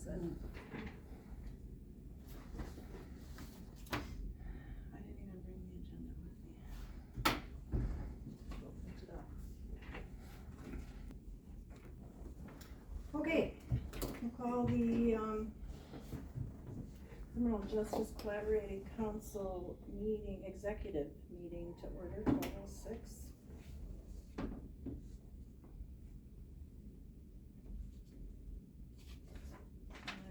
is it? I didn't even bring the agenda with me. Go print it out. Okay, we'll call the, Criminal Justice Collaborating Council meeting, executive meeting to order, 12:06.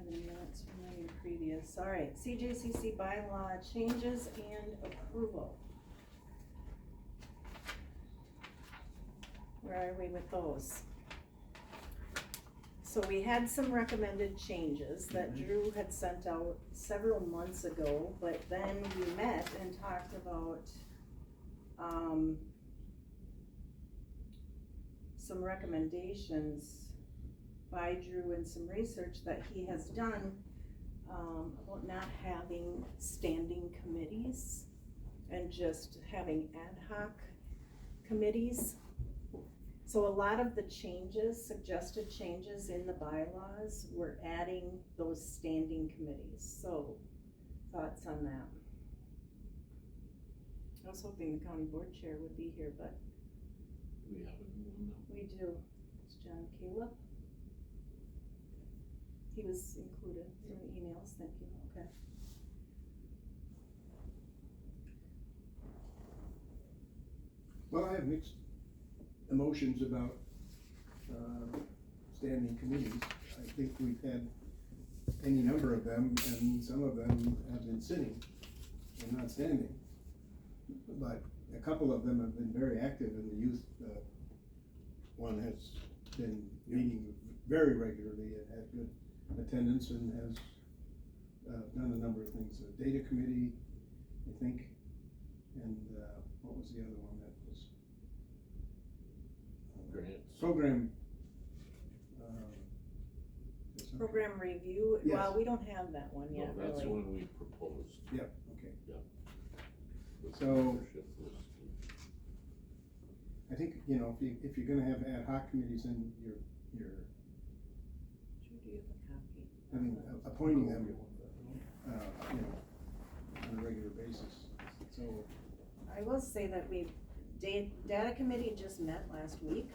11 minutes from any previous. All right, CJCC bylaw changes and approval. Where are we with those? So we had some recommended changes that Drew had sent out several months ago, but then we met and talked about, some recommendations by Drew and some research that he has done, about not having standing committees and just having ad hoc committees. So a lot of the changes, suggested changes in the bylaws, we're adding those standing committees, so thoughts on that? I was hoping the county board chair would be here, but Do we have a new one now? we do. It's John Caleb. He was included in the emails, thank you, okay. Well, I have mixed emotions about standing committees. I think we've had any number of them, and some of them have been sitting and not standing. But a couple of them have been very active, and the youth one has been meeting very regularly and had good attendance and has done a number of things. The data committee, I think, and what was the other one that was? Grants. Program. Program review, Yes. well, we don't have that one yet, No, that's the really. one we proposed. Yep, okay. The So- membership list. I think, you know, if you're gonna have ad hoc committees, then you're Drew, do you have a copy? having, appointing them, you know, on a regular basis. So, I will say that data committee just met last week,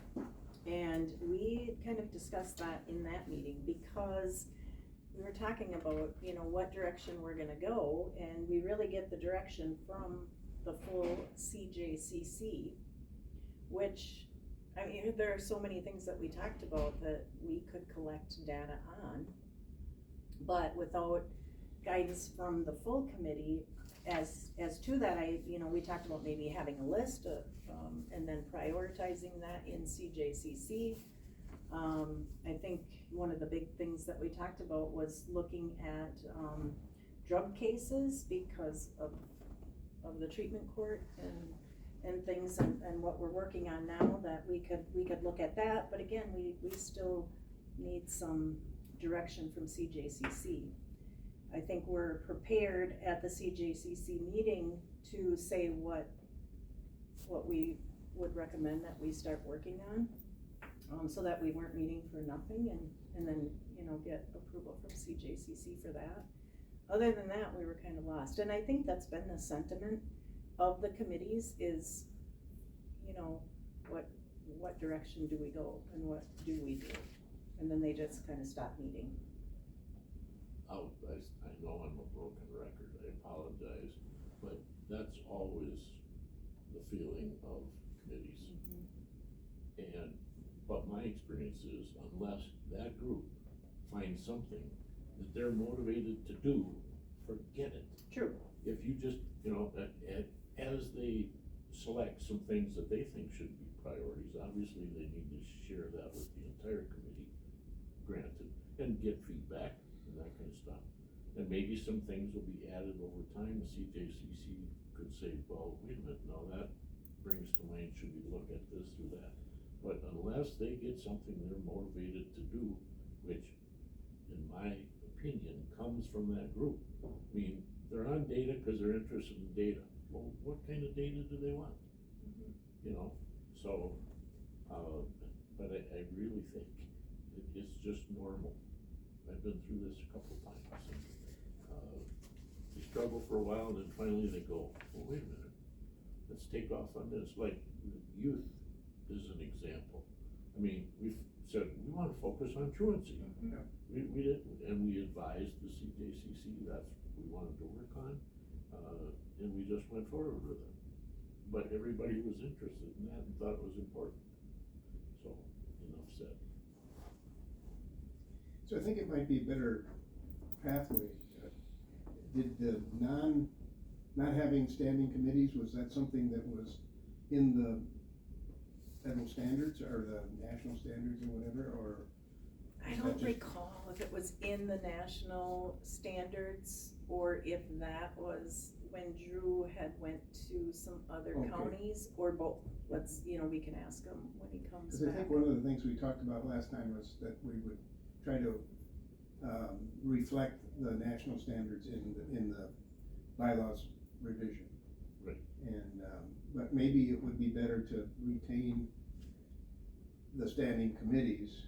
and we kind of discussed that in that meeting, because we were talking about, you know, what direction we're gonna go, and we really get the direction from the full CJCC, which, I mean, there are so many things that we talked about that we could collect data on, but without guidance from the full committee, as to that, we talked about maybe having a list of, and then prioritizing that in CJCC. I think one of the big things that we talked about was looking at, drug cases because of the treatment court and things, and what we're working on now, that we could look at that, but again, we still need some direction from CJCC. I think we're prepared at the CJCC meeting to say what we would recommend that we start working on, so that we weren't meeting for nothing, and then, you know, get approval from CJCC for that. Other than that, we were kind of lost, and I think that's been the sentiment of the committees is, you know, what direction do we go and what do we do? And then they just kind of stop meeting. I know I'm a broken record, I apologize, but that's always the feeling of committees. But my experience is, unless that group finds something that they're motivated to do, forget it. True. If you just, you know, as they select some things that they think should be priorities, obviously they need to share that with the entire committee, granted, and get feedback and that kind of stuff. And maybe some things will be added over time. The CJCC could say, well, wait a minute, now that brings to mind, should we look at this or that? But unless they get something they're motivated to do, which in my opinion comes from that group. I mean, they're on data because they're interested in data. Well, what kind of data do they want? You know, so, but I really think it's just normal. I I've been through this a couple of times, and, they struggle for a while, and then finally they go, well, wait a minute, let's take off on this, like, youth is an example. I mean, we've said, we wanna focus on truancy. Yeah. We did, and we advised the CJCC, that's what we wanted to work on, and we just went forward with it. But everybody was interested in that and thought it was important, so, enough said. So I think it might be a better pathway. Did the not having standing committees, was that something that was in the federal standards or the national standards or whatever, or? I don't recall if it was in the national standards or if that was when Drew had went to some other Okay. counties, or both. Let's, we can ask him when he comes Cause I back. think one of the things we talked about last time was that we would try to, reflect the national standards in the bylaws revision. Right. And, but maybe it would be better to retain the standing committees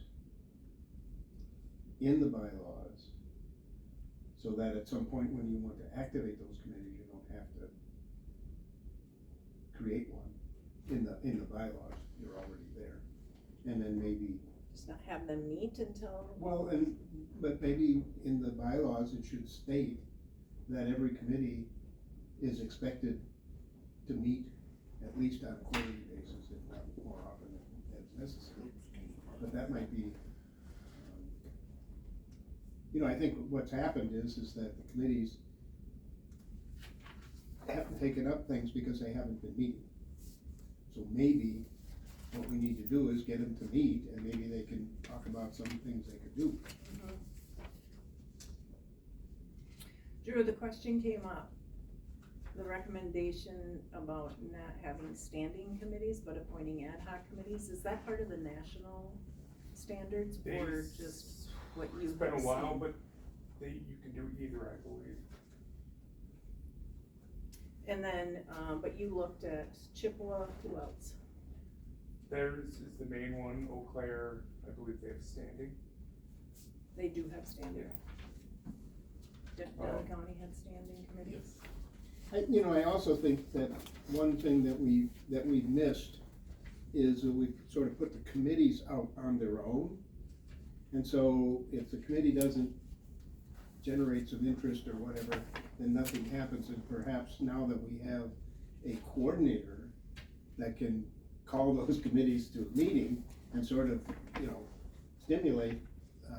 in the bylaws, so that at some point when you want to activate those committees, you don't have to create one in the bylaws, you're already there. And then maybe, Just not have them meet until, well, but maybe in the bylaws, it should state that every committee is expected to meet at least on a quarterly basis, if not more often as necessary. But that might be, I think what's happened is that the committees haven't taken up things because they haven't been meeting. So maybe what we need to do is get them to meet, and maybe they can talk about some things they could do. Drew, the question came up, the recommendation about not having standing committees, but appointing ad hoc committees, is that part of the national standards, or just what you It's been a have while, seen? but you can do either, I believe. And then, but you looked at Chippewa, who else? Theirs is the main one, Eau Claire, I believe they have standing. They do have standing. Delta County had standing committees. I also think that one thing that we've missed is that we've sort of put the committees out on their own. And so if the committee doesn't generate some interest or whatever, then nothing happens, and perhaps now that we have a coordinator that can call those committees to a meeting and sort of, stimulate,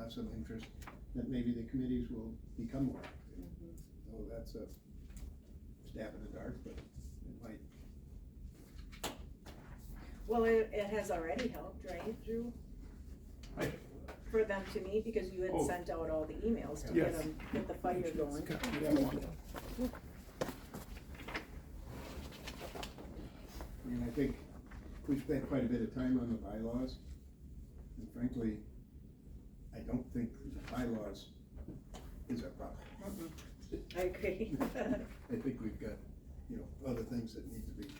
some interest, that maybe the committees will become more active. So that's a stab in the dark, but it might. Well, it has already helped, right, Drew? For them to meet, because you had Oh. sent out all the emails to Yes. get the fire going. I think we've spent quite a bit of time on the bylaws, and frankly, I don't think the bylaws is our problem. I agree. I think we've got, other things that need to be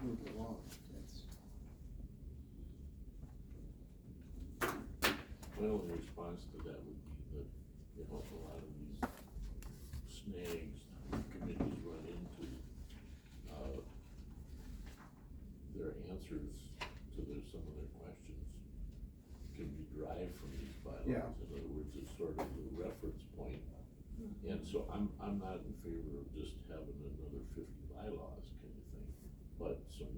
moved along. Well, in response to that would be that, a lot of these snags committees run into, their answers to some of their questions can be derived from these bylaws. Yeah. In other words, it's sort of the reference point. And so I'm not in favor of just having another 50 bylaws kind of thing, but some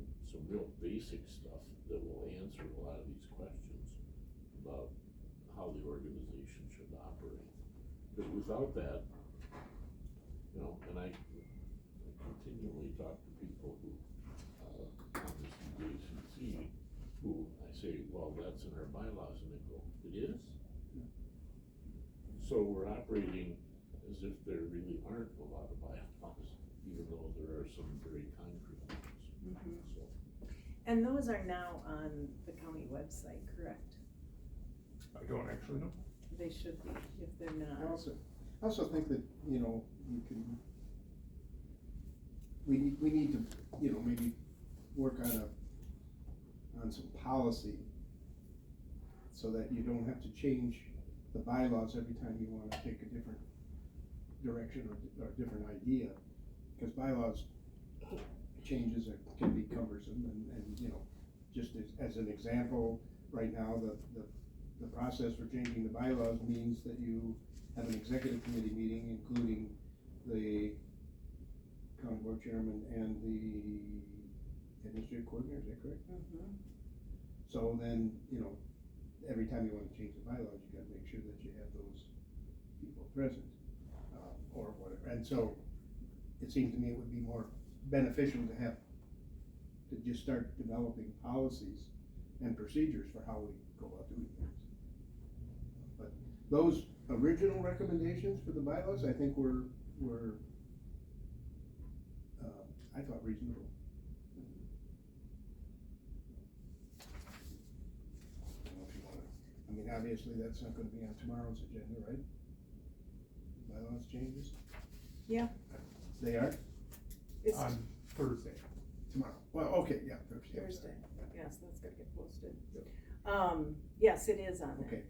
real basic stuff that will answer a lot of these questions about how the organization should operate. Because without that, and I continually talk to people who, on the CJCC, who I say, well, that's in our bylaws, and they go, it is? So we're operating as if there really aren't a lot of bylaws, even though there are some very concrete ones. So, And those are now on the county website, correct? I don't actually know. They should be, if they're I not. also think that, we need to, maybe work on some policy so that you don't have to change the bylaws every time you wanna take a different direction or different idea. Cause bylaws changes can be cumbersome and, you know, just as an example, right now, the process for changing the bylaws means that you have an executive committee meeting, including the county board chairman and the administrative coordinator, is that correct? Mhm. So then, you know, every time you wanna change the bylaws, you gotta make sure that you have those people present, or whatever, and so it seems to me it would be more beneficial to just start developing policies and procedures for how we go about doing things. But those original recommendations for the bylaws, I think were I thought reasonable. I don't know if you wanna, I mean, obviously, that's not gonna be on tomorrow's agenda, right? Bylaws changes? Yeah. They are? It's On Thursday. Tomorrow, well, okay, yeah, Thursday. I'm sorry. Thursday, yes, that's gonna get posted. Yep. Yes, it is on there. Okay,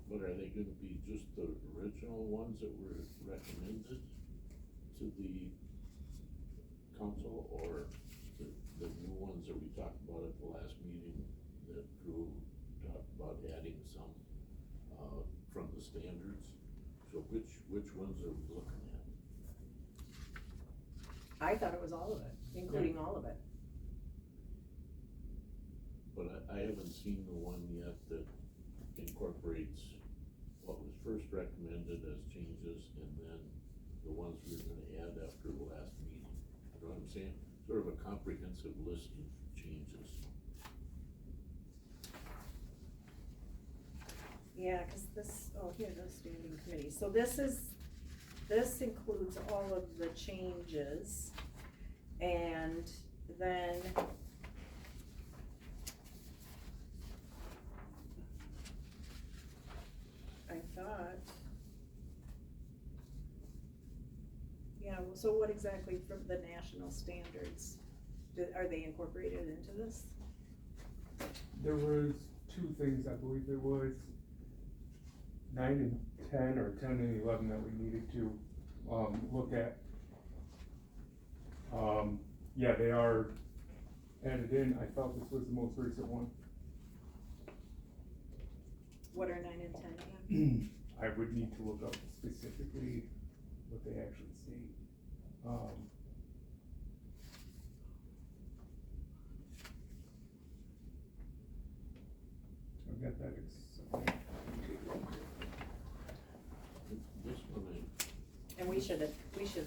But are they gonna be just the original ones that were recommended to the council, or the new ones that we talked about at the last meeting that Drew talked about adding some, from the standards? So which ones are we looking at? I thought it was all of it, including all of it. But I haven't seen the one yet that incorporates what was first recommended as changes and then the ones we were gonna add after the last meeting. You know what I'm saying? Sort of a comprehensive list of changes. Yeah, cause this, here, the standing committee, so this includes all of the changes, and then I thought, yeah, well, so what exactly from the national standards, are they incorporated into this? There was two things, I believe there was 9 and 10, or 10 and 11 that we needed to, look at. Yeah, they are added in. I thought this was the most recent one. What are 9 and 10 again? I would need to look up specifically what they actually state. I've got that This one, And we should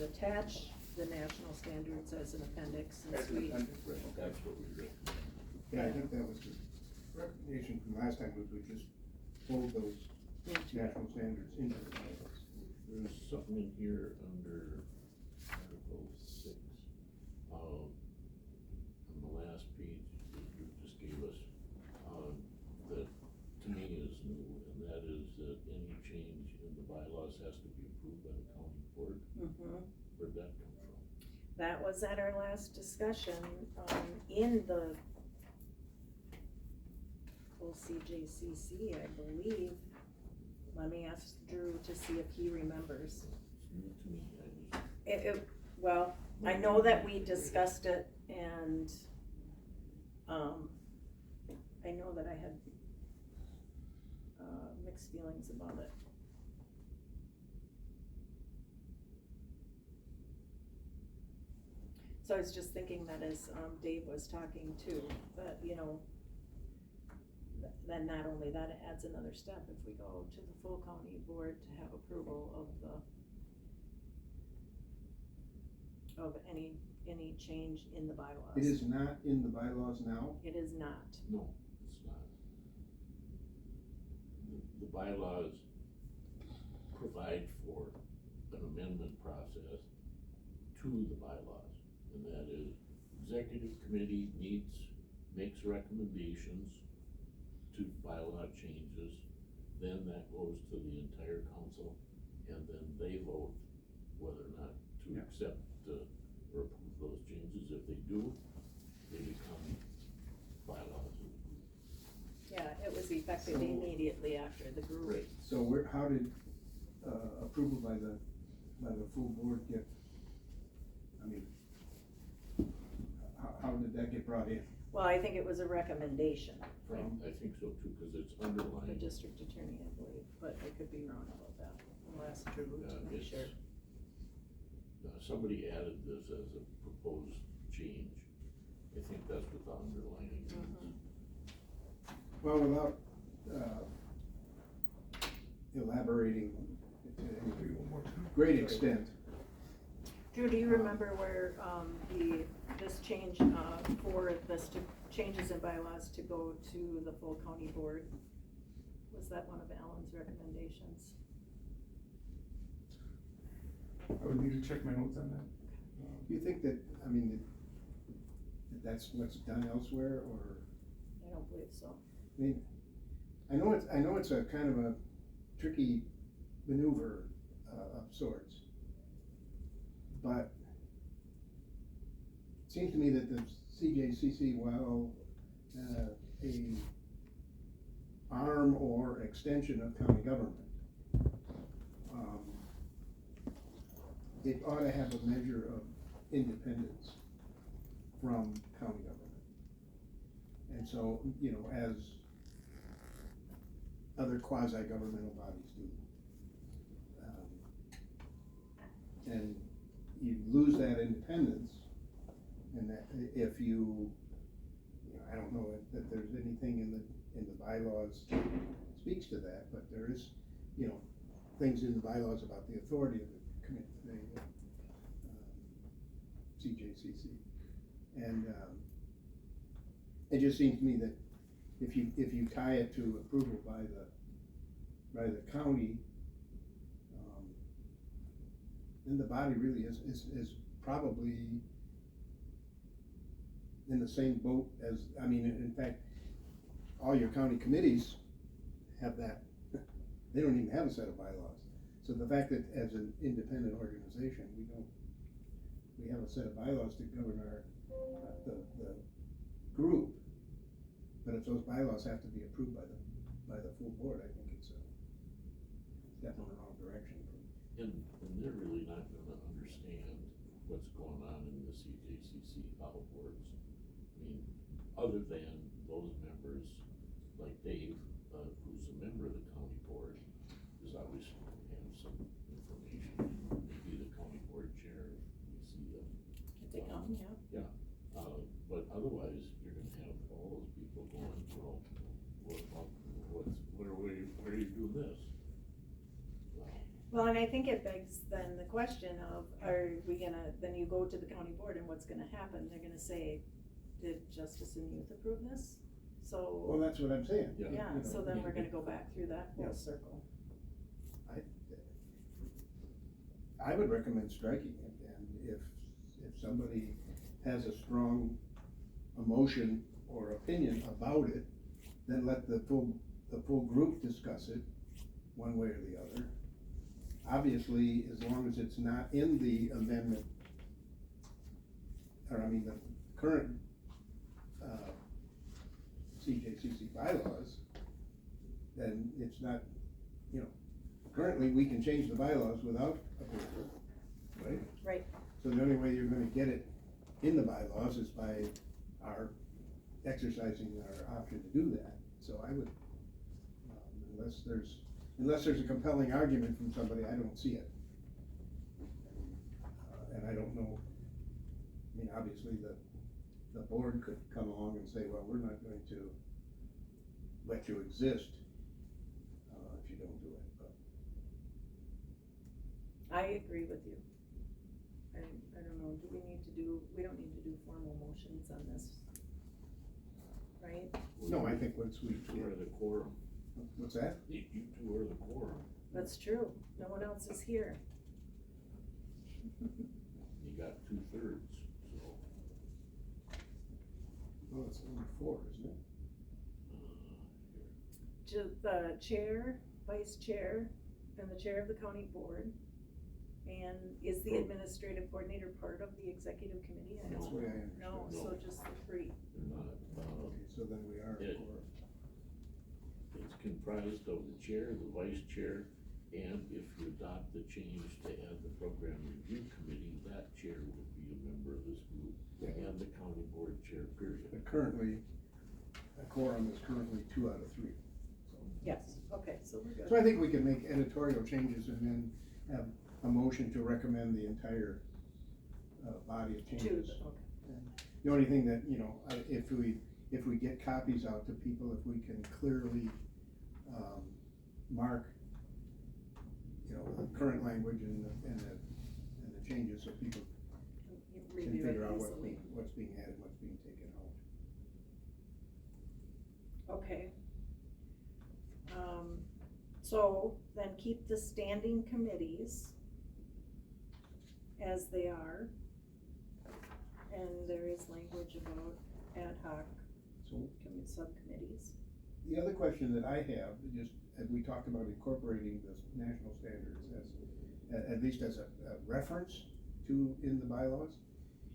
attach the national standards as an appendix since we. that's what we recommend. yeah, I think that was the recommendation from last time, was we just fold those national standards into the bylaws. There's something in here under Article 6, on the last page that you just gave us, that to me is new, and that is that any change in the bylaws has to be approved by the county board. Mhm. Where'd that come from? That was at our last discussion, in the full CJCC, I believe. Let me ask Drew to see if he remembers. It's new to me, Well, I know that we discussed it and, I know that I had, mixed feelings about it. So I was just thinking that as, Dave was talking too, that, you know, then not only that, it adds another step if we go to the full county board to have approval of any change in the bylaws. It is not in the bylaws now? It is not. No, it's not. The bylaws provide for an amendment process to the bylaws, and that is, executive committee makes recommendations to bylaw changes, then that goes to the entire council, and then they vote whether or not to accept or approve those changes. If they do, they become bylaws. Yeah, it was effective So- immediately after the group. Right, So how did, approval by the full board get, I mean, how did that get brought in? Well, I think it was a recommendation From? I think so too, cause it's the underlined. district attorney, I believe, but I could be wrong about that. I'll ask Drew to make It's, sure. somebody added this as a proposed change. I think that's what the underlining means. Well, without, elaborating to any great extent, Drew, do you remember where, this change, for this changes in bylaws to go to the full county board? Was that one of Alan's recommendations? I would need to check my notes on that. do you think that, I mean, that that's what's done elsewhere, or, I don't believe so. I mean, I know it's a kind of a tricky maneuver, of sorts. But it seems to me that the CJCC, while, a arm or extension of county government, it ought to have a measure of independence from county government. And so, you know, as other quasi-governmental bodies do. And you lose that independence, and that if you know, I don't know that there's anything in the bylaws that speaks to that, but there is, you know, things in the bylaws about the authority of the CJCC. And, it just seems to me that if you tie it to approval by the county, then the body really is probably in the same boat as, I mean, in fact, all your county committees have that, they don't even have a set of bylaws. So the fact that as an independent organization, we have a set of bylaws to govern the group, but if those bylaws have to be approved by the full board, I think it's definitely the wrong direction. And they're really not gonna understand what's going on in the CJCC, how it works. I mean, other than those members, like Dave, who's a member of the county board, is obviously gonna have some information, maybe the county board chair, if we see them. If they come, yeah. Yeah, but otherwise, you're gonna have all those people going, well, where are you doing this? Well, and I think it begs then the question of, are we gonna, then you go to the county board and what's gonna happen? They're gonna say, did Justice and Youth approve this? Well, So, that's what I'm saying. Yeah. yeah, You know, so then we're gonna go back through that Yeah. full circle. I would recommend striking it, and if somebody has a strong emotion or opinion about it, then let the full group discuss it, one way or the other. Obviously, as long as it's not in the amendment, or I mean, the current, CJCC bylaws, then it's not, you know, currently, we can change the bylaws without approval, right? Right. So the only way you're gonna get it in the bylaws is by our exercising our option to do that. So I would, unless there's a compelling argument from somebody, I don't see it. And I don't know, I mean, obviously, the board could come along and say, well, we're not going to let you exist, if you don't do it, but. I agree with you. I don't know, we don't need to do formal motions on this, right? No, I think once we. You two are the quorum. What's that? You two are the quorum. That's true, no one else is here. You got 2/3, so. Well, it's only 4, isn't it? The chair, vice chair, and the chair of the county board. And is the administrative coordinator part of the executive committee? I That's don't the way I know. understand No, so just the 3. They're not, Okay, so then we are it- it's comprised of the chair, the vice chair, and if you adopt the change to add the program review committee, that chair would be a member of this group, Yeah. and the county board chair, period. But currently, a quorum is currently 2 out of 3. Yes, okay, so we're good. So I think we can make editorial changes and then have a motion to recommend the entire, body of changes. Okay. The only thing that, you know, if we get copies out to people, if we can clearly, mark, you know, the current language and the changes so people can Review it figure out easily. what's being added, what's being taken out. Okay. So then keep the standing committees as they are. And there is language about ad hoc So subcommittees. the other question that I have, just as we talked about incorporating the national standards as, at least as a reference to in the bylaws,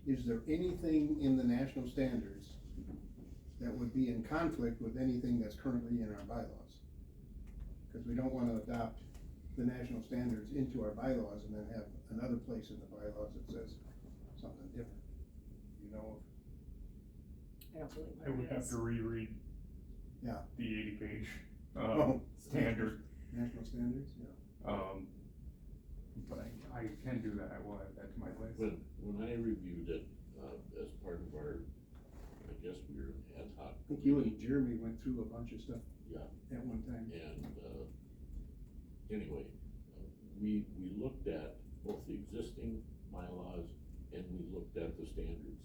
is there anything in the national standards that would be in conflict with anything that's currently in our bylaws? Because we don't wanna adopt the national standards into our bylaws and then have another place in the bylaws that says something different, you know? I don't believe I would there have is. to reread. Yeah. The 80-page, Oh. standard, National standards, yeah. but I can do that, I will add that to my list. When I reviewed it, as part of our, I guess we were an ad hoc. I think you and Jeremy went through a bunch of stuff. Yeah. At one time. And, anyway, we looked at both the existing bylaws and we looked at the standards.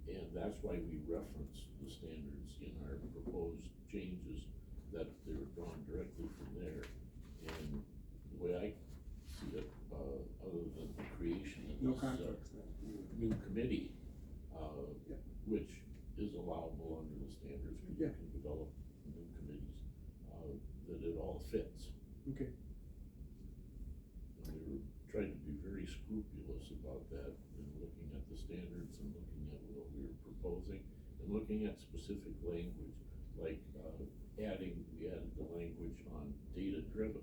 And that's why we referenced the standards in our proposed changes, that they were drawn directly from there. And the way I see it, other than the creation of No this, conflicts. new committee, Yeah. which is allowable under the standards, because Yeah. you can develop new committees, that it all fits. Okay. And we were trying to be very scrupulous about that, and looking at the standards and looking at what we were proposing, and looking at specific language, like, we added the language on data driven.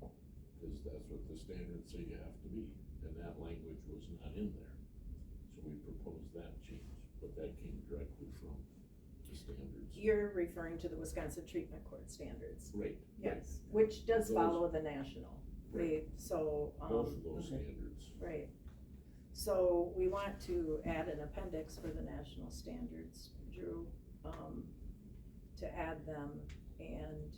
Cause that's what the standards say you have to be, and that language was not in there. So we proposed that change, but that came directly from the standards. You're referring to the Wisconsin Treatment Court standards. Right. Yes, which does Those- follow the national. Right. So, Both of those okay. standards. right. So we want to add an appendix for the national standards, Drew, to add them, and,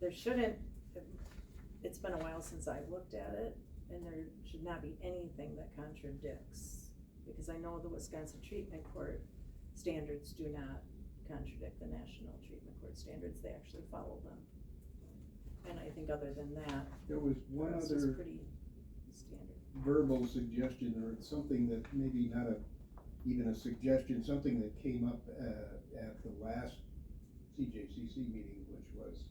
there shouldn't, it's been a while since I've looked at it, and there should not be anything that contradicts, because I know the Wisconsin Treatment Court standards do not contradict the National Treatment Court standards, they actually follow them. And I think other than that, There was one the rest is other pretty standard. verbal suggestion, or something that maybe not even a suggestion, something that came up, at the last CJCC meeting, which was,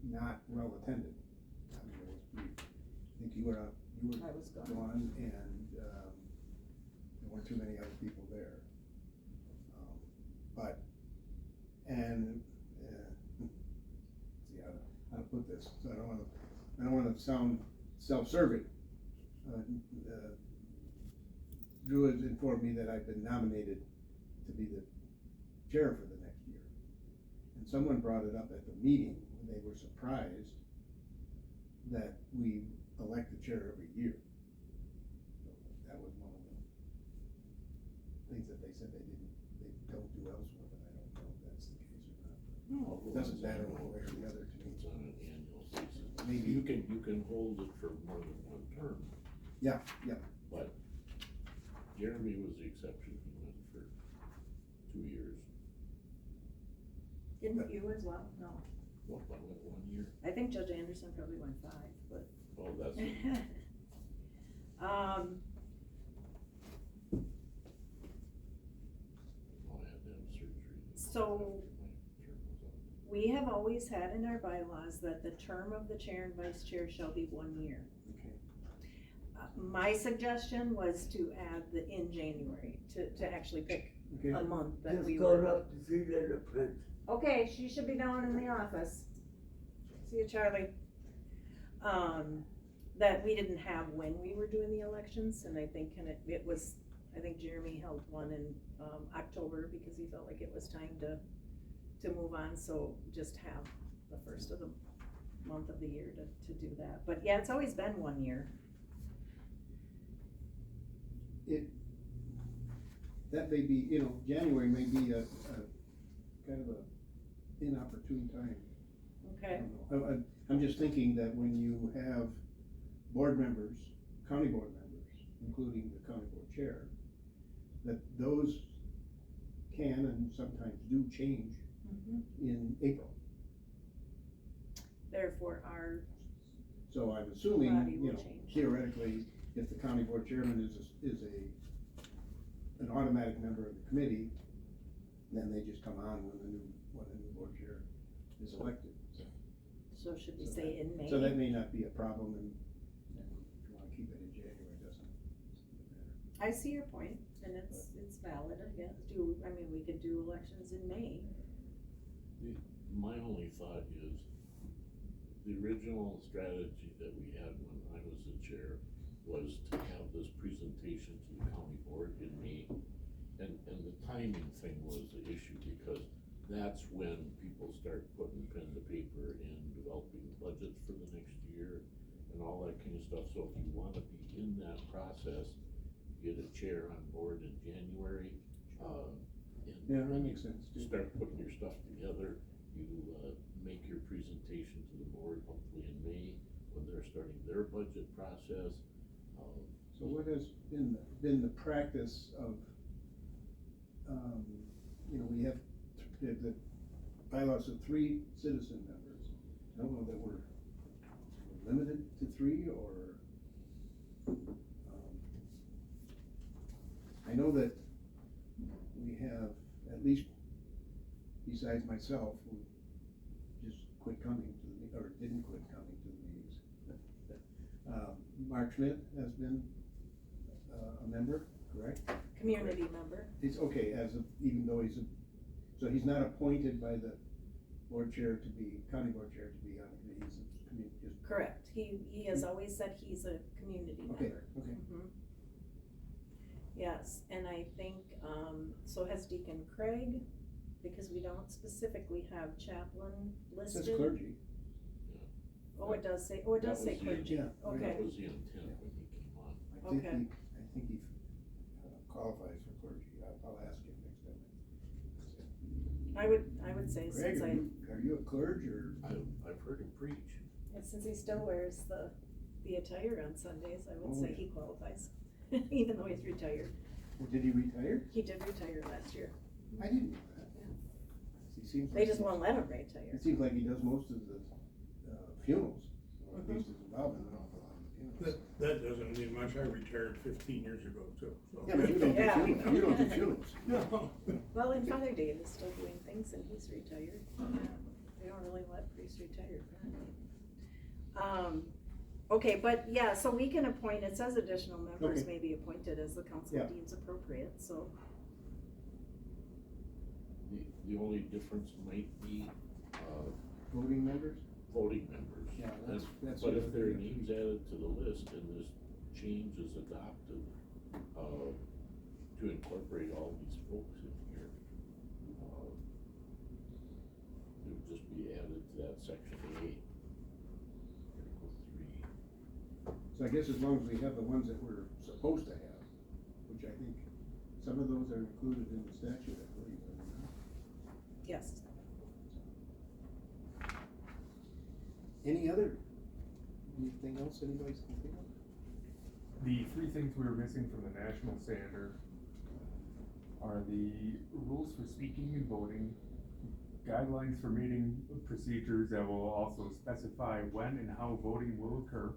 not well attended. I mean, it was brief. I think you were I was gone. gone, and, there weren't too many other people there. See how to put this, so I don't wanna sound self-serving. Drew has informed me that I've been nominated to be the chair for the next year. And someone brought it up at the meeting, when they were surprised that we elect the chair every year. So that was one of the things that they said they don't do elsewhere, but I don't know if that's the case or not. It doesn't matter one way or the other to me. It's on an annual basis. Maybe. You can hold it for more than one term. Yeah. But Jeremy was the exception, he went for 2 years. Didn't you as well? No. Well, I went 1 year. I think Judge Anderson probably went 5, but. Oh, that's, I had to have surgery. So- My term was up. We have always had in our bylaws that the term of the chair and vice chair shall be 1 year. Okay. My suggestion was to add in January, to actually pick Okay, a month that Just we going were. up to see the prince. Okay, she should be down in the office. See you, Charlie. That we didn't have when we were doing the elections, and I think it was, I think Jeremy held one in, October, because he felt like it was time to move on, so just have the first of the month of the year to do that. But yeah, it's always been 1 year. that may be, you know, January may be a kind of a inopportune time. I Okay, don't know. I'm just thinking that when you have board members, county board members, including the county board chair, that those can and sometimes do change in April. therefore our So I'm assuming, body you will know, change. theoretically, if the county board chairman is an automatic member of the committee, then they just come on when the new board chair is elected. So should we So say in May? So that may not be a problem, and if you wanna keep it in January, it doesn't matter. I see your point, and it's valid, I guess. We could do elections in May. My only thought is, the original strategy that we had when I was the chair was to have this presentation to the county board in May. And the timing thing was the issue, because that's when people start putting pen to paper and developing budgets for the next year and all that kind of stuff. So if you wanna be in that process, get a chair on board in January, Yeah, that and makes sense, too. start putting your stuff together. You, make your presentation to the board hopefully in May, when they're starting their budget process. So what has been the practice of, you know, we have the bylaws of 3 citizen members. I don't know that we're limited to 3, or, I know that we have, at least besides myself, who just quit coming to the, or didn't quit coming to the meetings. Mark Schmidt has been a member, correct? Community member. He's okay, even though so he's not appointed by the board chair to be, county board chair to be on the committee, he's a community, just. Correct. He has always said he's a community member. Okay, okay. Mhm. Yes, and I think, so has Deacon Craig, because we don't specifically have chaplain It listed. says clergy. Oh, it does say That was the- clergy. Yeah, Okay. That was the intent when he came on. I think Okay. he qualifies for clergy. I'll ask him next time. I would say Greg, since are you a clerg, or? I've heard him preach. since he still wears the attire on Sundays, I would Oh, say yeah. he qualifies, even though he's retired. Or did he retire? He did retire last year. I didn't know that. Yeah. He seems They like just won't let him retire. It seems like he does most of the funerals, or at Mhm. least is involved in an awful lot of the funerals. That doesn't mean much, I retired 15 years ago too, so. Yeah, but you don't do Yeah. funerals, you don't do funerals. No. Well, and Father Dave is still doing things and he's retired. They don't really let priests retire apparently. Okay, but yeah, so we can appoint, it says additional members Okay. may be appointed as the council Yeah. deems appropriate, so. The only difference might be, Voting members? voting members. Yeah, that's But the if other their thing. names added to the list and this change is adopted, to incorporate all these folks in here, it would just be added to that section A, Article 3. So I guess as long as we have the ones that we're supposed to have, which I think some of those are included in the statute, I believe, are they not? Yes. Anything else anybody's can think of? The 3 things we were missing from the national standard are the rules for speaking and voting, guidelines for meeting procedures that will also specify when and how voting will occur.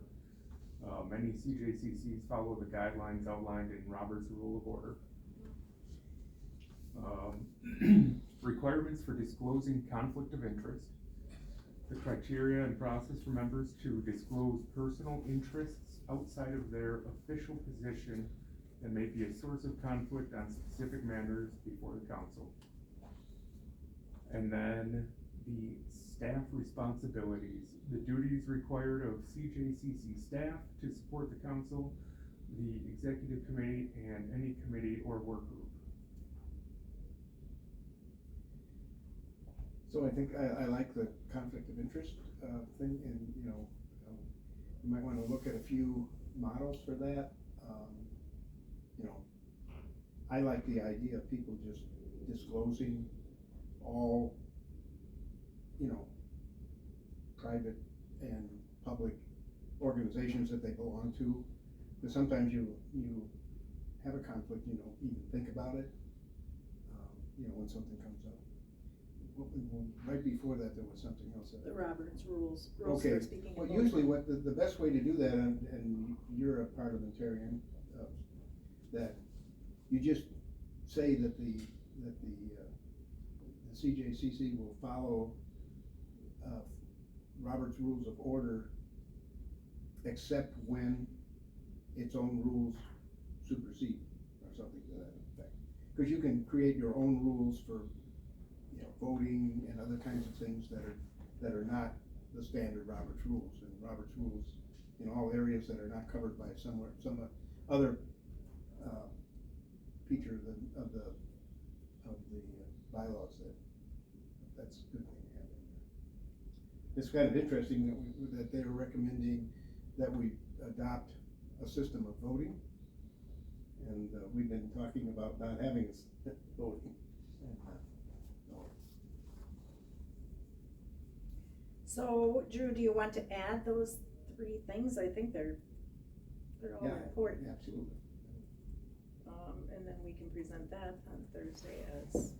Many CJCCs follow the guidelines outlined in Robert's Rule of Order. Requirements for disclosing conflict of interest, the criteria and process for members to disclose personal interests outside of their official position that may be a source of conflict on specific matters before the council. And then the staff responsibilities, the duties required of CJCC staff to support the council, the executive committee, and any committee or work group. So I think I like the conflict of interest, thing, and, you know, you might wanna look at a few models for that. You know, I like the idea of people just disclosing all, you know, private and public organizations that they belong to. Because sometimes you have a conflict, you don't even think about it, you know, when something comes up. Right before that, there was something else. The Roberts rules Okay, for speaking. well, about- usually what, the best way to do that, and you're a parliamentarian, that you just say that the CJCC will follow, Robert's Rules of Order, except when its own rules supersede, or something to that effect. Cause you can create your own rules for, you know, voting and other kinds of things that are not the standard Robert's Rules, and Robert's Rules in all areas that are not covered by some other, feature of the bylaws that's a good thing to have in there. It's kind of interesting that they're recommending that we adopt a system of voting, and, we've been talking about not having voting. So, Drew, do you want to add those 3 things? I think they're all Yeah, important. yeah, absolutely. And then we can present that on Thursday as,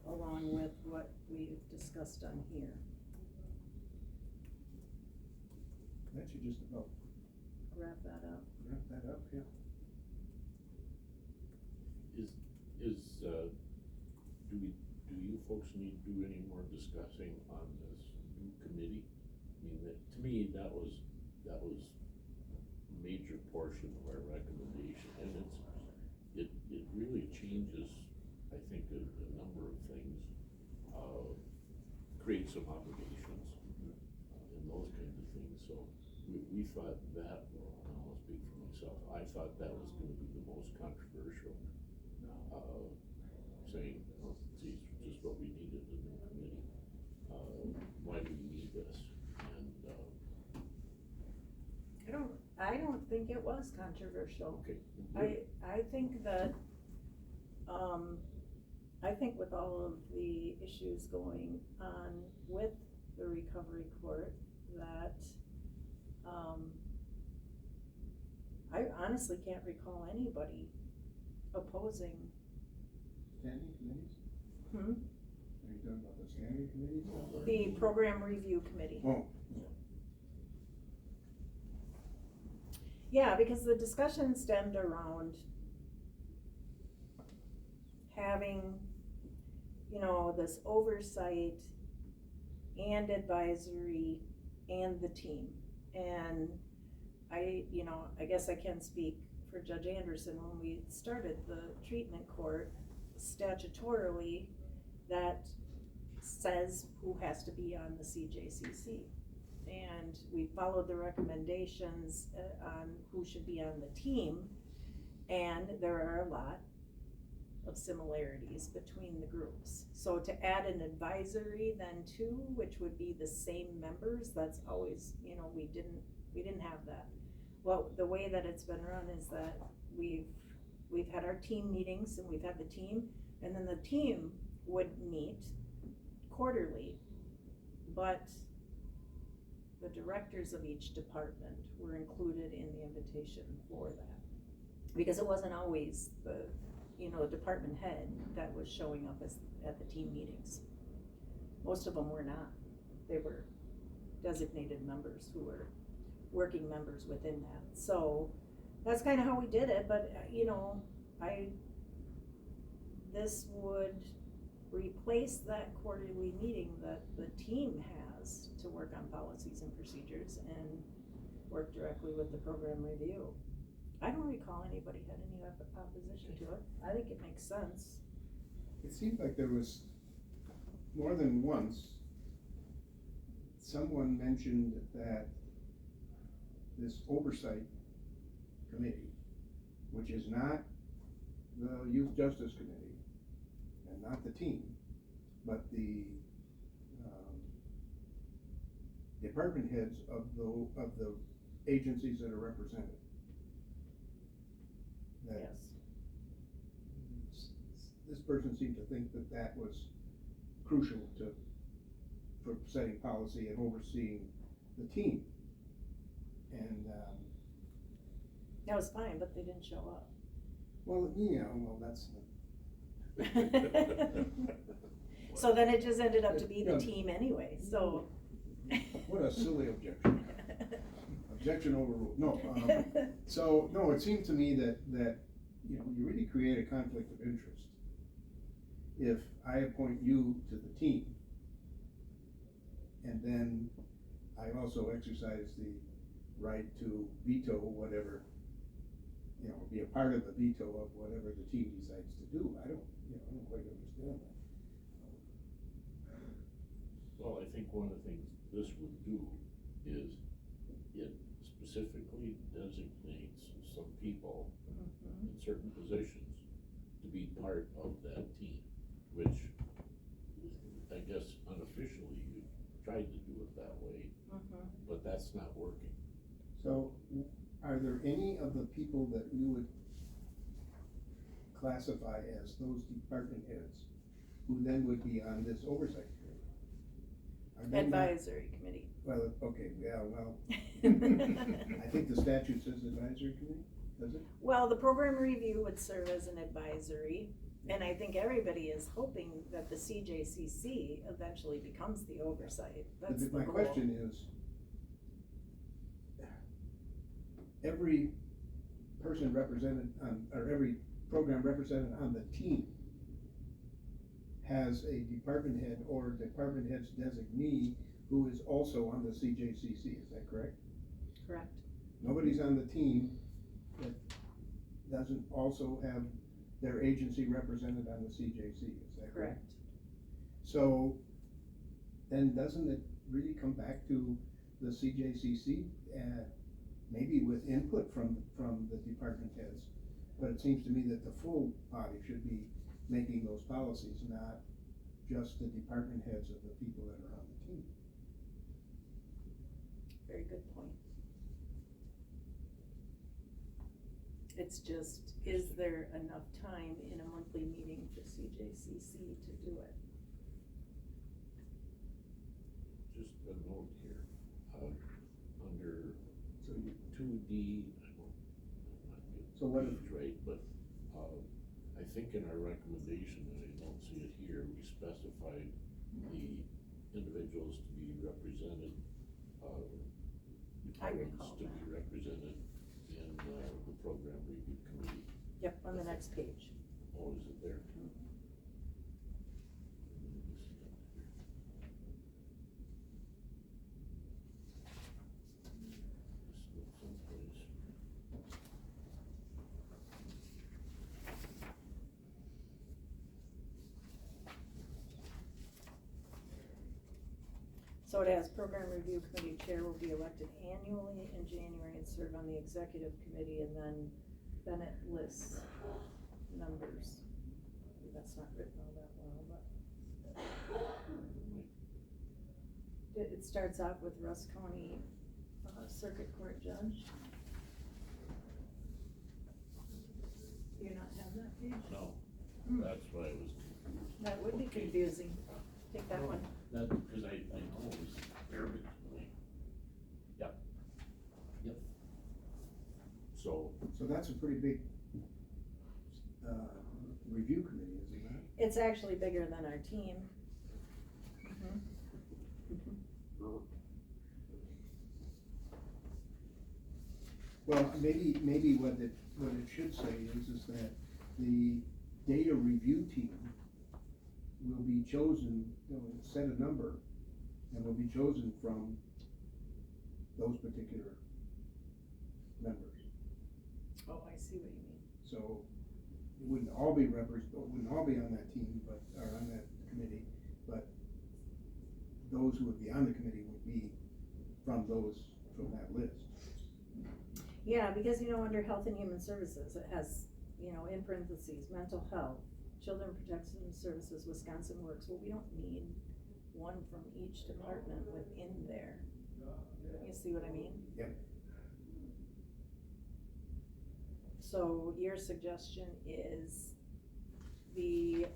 along with what we discussed on here. That should just about Wrap that up. wrap that up, yeah. Do you folks need to do any more discussing on this new committee? I mean, to me, that was a major portion of our recommendation, and it really changes, I think, a number of things, create some obligations, and those kinds of things, so we thought that, I'll speak for myself, I thought that was gonna be the most controversial, saying, oh, see, it's just what we needed in the committee, why do we need this? And, I don't think it was controversial. okay. I think that, I think with all of the issues going on with the recovery court, that, I honestly can't recall anybody opposing. Standing committees? Hmm? Are you talking about the standing committees? The program review committee. Oh, Yeah, because the discussion stemmed around having, you know, this oversight and advisory and the team. And I guess I can speak for Judge Anderson, when we started the treatment court, statutorily, that says who has to be on the CJCC. And we followed the recommendations on who should be on the team, and there are a lot of similarities between the groups. So to add an advisory then too, which would be the same members, that's always, you know, we didn't have that. Well, the way that it's been run is that we've had our team meetings, and we've had the team, and then the team would meet quarterly, but the directors of each department were included in the invitation for that. Because it wasn't always the, you know, department head that was showing up at the team meetings. Most of them were not. They were designated members who were working members within that. So that's kind of how we did it, but you know, this would replace that quarterly meeting that the team has to work on policies and procedures and work directly with the program review. I don't recall anybody had any opposition to it. I think it makes sense. It seemed like there was more than once, someone mentioned that this oversight committee, which is not the Youth Justice Committee and not the team, but the department heads of the agencies that are represented. That Yes. this person seemed to think that that was crucial for setting policy and overseeing the team. And, That was fine, but they didn't show up. well, that's, So then it just ended up to be the team anyway, so. what a silly objection. Objection overruled. No, so, no, it seemed to me that, you really create a conflict of interest if I appoint you to the team, and then I also exercise the right to veto whatever, be a part of the veto of whatever the team decides to do. I don't quite understand that. Well, I think one of the things this would do is it specifically designates some people in certain positions to be part of that team, which I guess unofficially you tried to do it that way, but that's not working. So, are there any of the people that you would classify as those department heads who then would be on this oversight committee? Are they not- Advisory committee. Well, okay, yeah, well, I think the statute says advisory committee, does it? Well, the program review would serve as an advisory, and I think everybody is hoping that the CJCC eventually becomes the oversight. That's the My goal. question is, every person represented on, or every program represented on the team has a department head or department head's designee who is also on the CJCC, is that correct? Correct. Nobody's on the team that doesn't also have their agency represented on the CJC, is that correct? Correct. So, then doesn't it really come back to the CJCC, maybe with input from the department heads? But it seems to me that the full body should be making those policies, not just the department heads of the people that are on the team. Very good point. It's just, is there enough time in a monthly meeting for CJCC to do it? Just a note here, under So you, 2D, So what if- right, but, I think in our recommendation, and I don't see it here, we specified the individuals to be represented, departments recall to be represented in, the program review committee. Yep, on the next page. Oh, is it there? Just look someplace. So it has program review committee chair will be elected annually in January and serve on the executive committee, and then it lists numbers. Maybe that's not written all that well, but it starts off with Russ County Circuit Court Judge. Do you not have that page? No, Hmm. that's why I was confused. That would be Okay. confusing. Take that one. That, because I know it was Arabic to me. Yep. Yep. So, so that's a pretty big, review committee, is it not? It's actually bigger than our team. Well, maybe what it should say is that the data review team will be chosen, set a number, and will be chosen from those particular members. Oh, I see what you mean. So it wouldn't all be wouldn't all be on that team, but, or on that committee, but those who would be on the committee would be from that list. Yeah, because, you know, under Health and Human Services, it has, you know, in parentheses, mental health, Children Protection Services, Wisconsin Works. Well, we don't need one from each department within there. You see what I mean? Yep. So your suggestion is the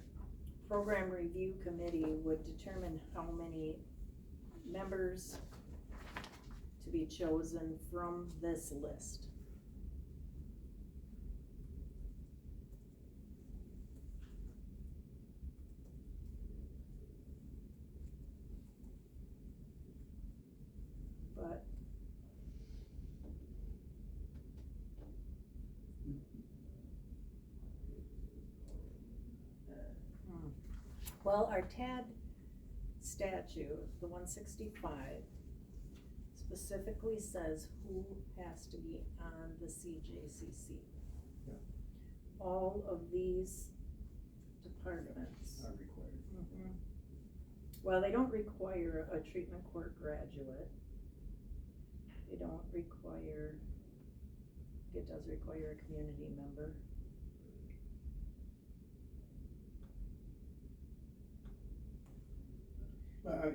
program review committee would determine how many members to be chosen from this list. But well, our TAD statute, the 165, specifically says who has to be on the CJCC. Yeah. All of these departments. Are required. Mhm. Well, they don't require a treatment court graduate. They don't require, it does require a community member.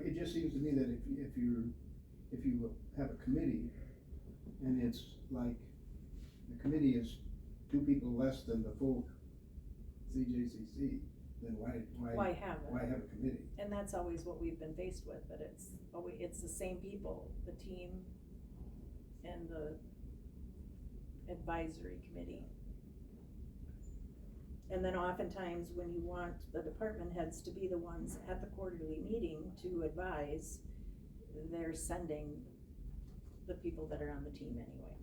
It just seems to me that if you have a committee, and it's like, the committee is 2 people less than the full CJCC, then why have it? why have a committee? And that's always what we've been faced with, that it's the same people, the team and the advisory committee. And then oftentimes when you want the department heads to be the ones at the quarterly meeting to advise, they're sending the people that are on the team anyway.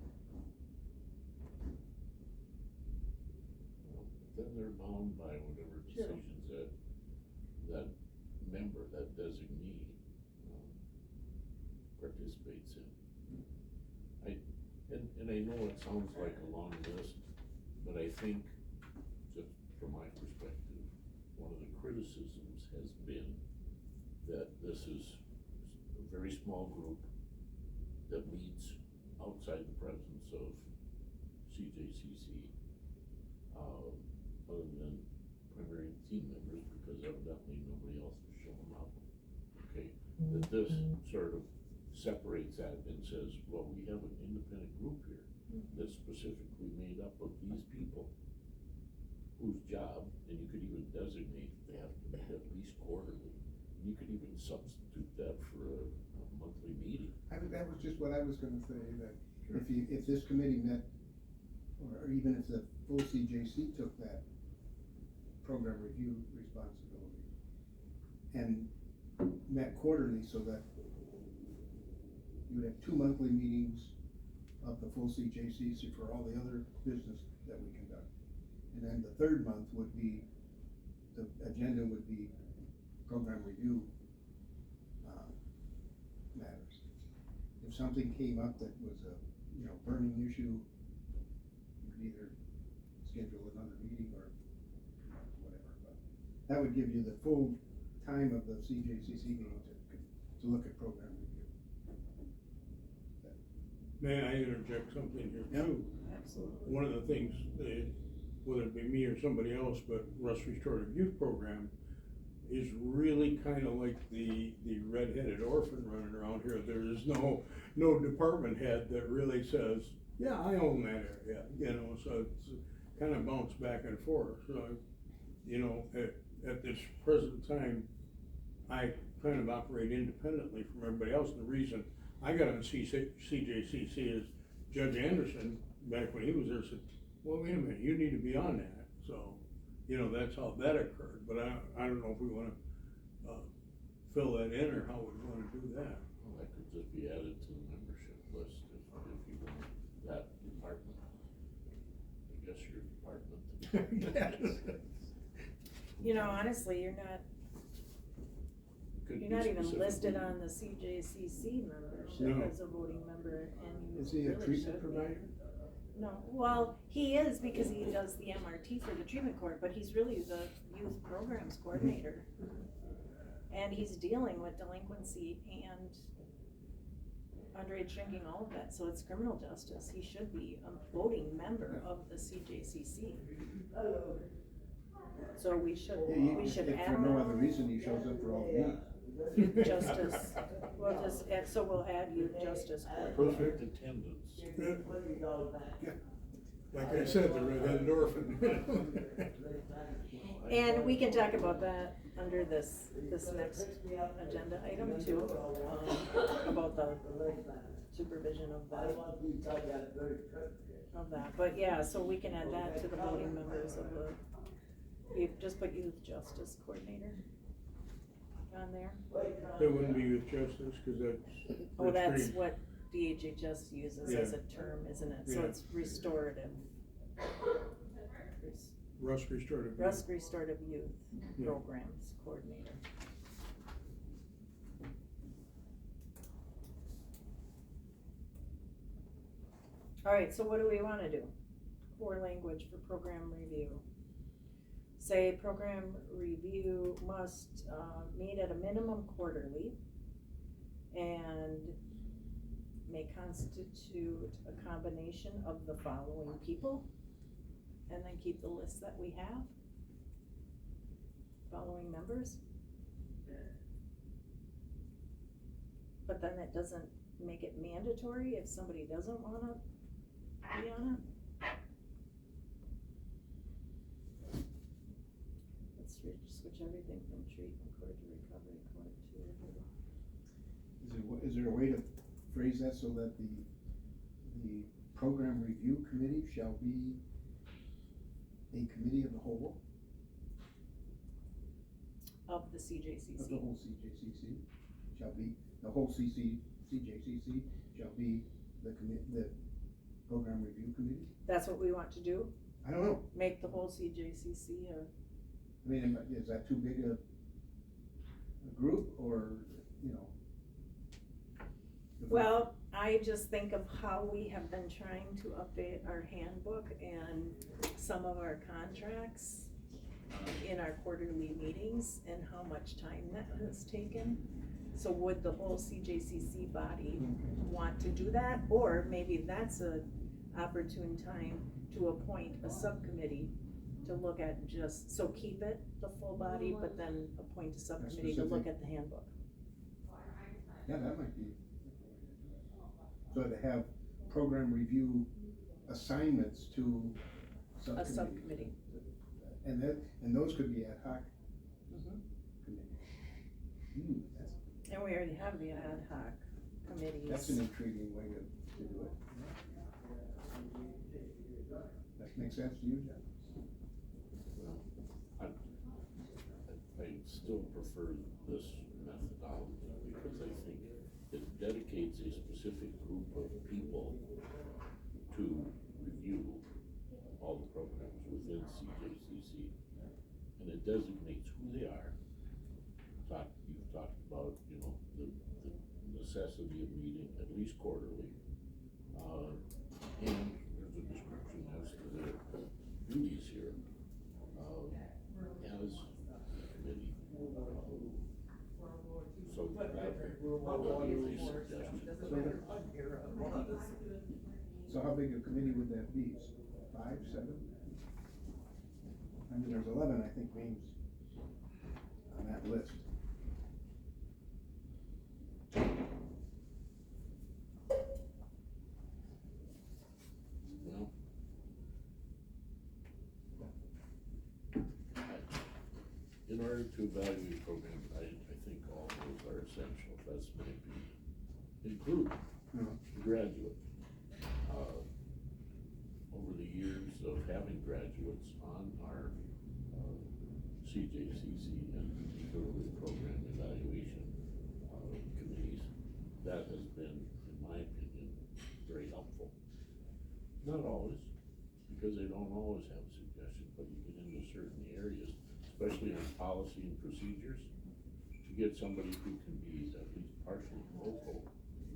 Then they're bound by whatever Sure. decisions that member, that designee, participates in. And I know it sounds like a long list, but I think, just from my perspective, one of the criticisms has been that this is a very small group that meets outside the presence of CJCC, other than primary team members, because evidently nobody else has shown up. Okay, that this sort of separates that and says, well, we have an independent group here that's specifically made up of these people whose job, and you could even designate they have to meet at least quarterly. You could even substitute that for a monthly meeting. That was just what I was gonna say, that if this committee met, or even if the full CJC took that program review responsibility and met quarterly, so that you would have 2 monthly meetings of the full CJCC for all the other business that we conduct. And then the 3rd month would be, the agenda would be program review matters. If something came up that was a, burning issue, you could either schedule another meeting or whatever, but that would give you the full time of the CJCC meeting to look at program review. May I interject something here too? Absolutely. One of the things, whether it be me or somebody else, but Russ Restorative Youth Program is really kind of like the red-headed orphan running around here. There is no department head that really says, yeah, I own that area, so it's kind of bounce back and forth. So, at this present time, I kind of operate independently from everybody else. And the reason I got on CJCC is Judge Anderson, back when he was there, said, well, wait a minute, you need to be on that. So, that's how that occurred. But I don't know if we wanna fill that in or how we wanna do that. Well, that could just be added to the membership list if you want that department. I guess your department. Honestly, you're not even listed on the CJCC membership No. as a voting member, and you Is he a really treatment should be. provider? No, well, he is because he does the MRT for the treatment court, but he's really the youth programs coordinator. And he's dealing with delinquency and underage drinking, all of that, so it's criminal justice. He should be a voting member of the CJCC. So we should If add for him no on. other reason, he shows up for all the meetings. Youth justice, we'll just add, so we'll add youth justice coordinator. Perfect attendance. Like I said, the red-headed orphan. And we can talk about that under this next agenda item too, about the supervision of that, but yeah, so we can add that to the voting members of the, just put youth justice coordinator on there. It wouldn't be youth justice, cause that's. Oh, that's retrieve. what DHHS uses as a term, isn't it? So Yeah. it's restorative. Restorative. Restorative youth Yeah. programs coordinator. Alright, so what do we wanna do? Core language for program review. Say program review must, meet at a minimum quarterly and may constitute a combination of the following people, and then keep the list that we have. Following members. But then it doesn't make it mandatory if somebody doesn't wanna be on it. Let's switch everything from treatment court to recovery court to. Is there a way to phrase that so that the program review committee shall be a committee of the whole? Of the CJCC. Of the whole CJCC, shall be, the whole CJCC shall be the program review committee? That's what we want to do? I don't know, Make the whole CJCC a. I mean, is that too big a group, or, you know? if we- Well, I just think of how we have been trying to update our handbook and some of our contracts in our quarterly meetings and how much time that has taken. So would the whole CJCC body want to do that? Or maybe that's a opportune time to appoint a subcommittee to look at just, so keep it the full body, but then appoint a subcommittee to look at the handbook. Yeah, that might be. So to have program review assignments to A subcommittees. subcommittee. And those could be ad hoc Mhm. committees. And we already have the ad hoc committees. That's an intriguing way to do it. That makes sense to you, Jeff? Well, I still prefer this methodology because I think it dedicates a specific group of people to review all the programs within CJCC. And it designates who they are. You've talked about, you know, the necessity of meeting at least quarterly. And there's a description as to their duties here, as a committee. So that would be a suggestion. So how big a committee would that be? 5, 7? I mean, there's 11, I think, names on that list. Well, in order to evaluate programs, I think all those are essential. That's maybe include the graduate. Over the years of having graduates on our CJCC and particularly program evaluation committees, that has been, in my opinion, very helpful. Not always, because they don't always have a suggestion, but you get into certain areas, especially on policy and procedures, to get somebody who can be at least partially local,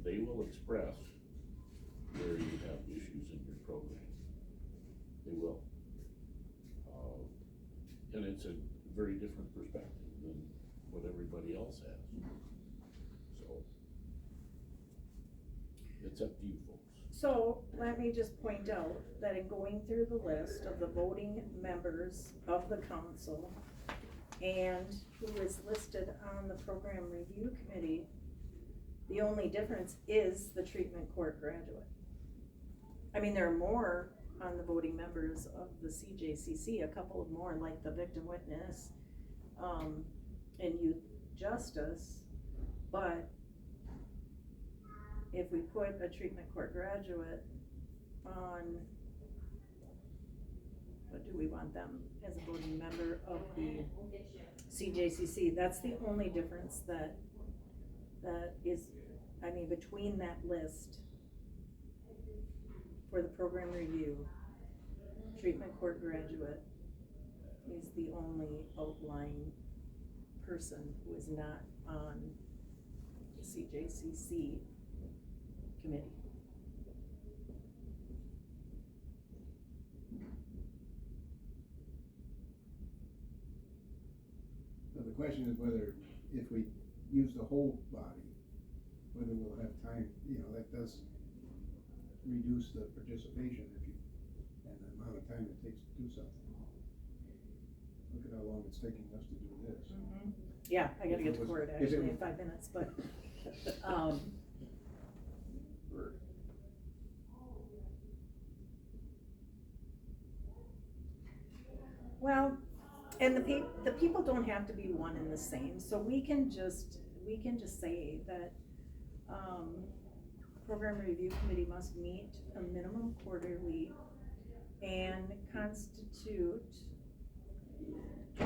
they will express where you have issues in your program. they will. And it's a very different perspective than what everybody else has. So, it's up to you folks. So, let me just point out that in going through the list of the voting members of the council and who is listed on the program review committee, the only difference is the treatment court graduate. I mean, there are more on the voting members of the CJCC, a couple of more, like the victim witness, and youth justice, but if we put a treatment court graduate on, what do we want them as a voting member of the CJCC? That's the only difference that is, I mean, between that list for the program review, treatment court graduate is the only outlying person who is not on the CJCC committee. So the question is whether, if we use the whole body, whether we'll have time, that does reduce the participation and the amount of time it takes to do something. Look at how long it's taking us to do this. Mm-hmm. Yeah, I gotta get to court actually in 5 minutes, but, well, and the people don't have to be one and the same, so we can just say that, program review committee must meet a minimum quarterly and constitute I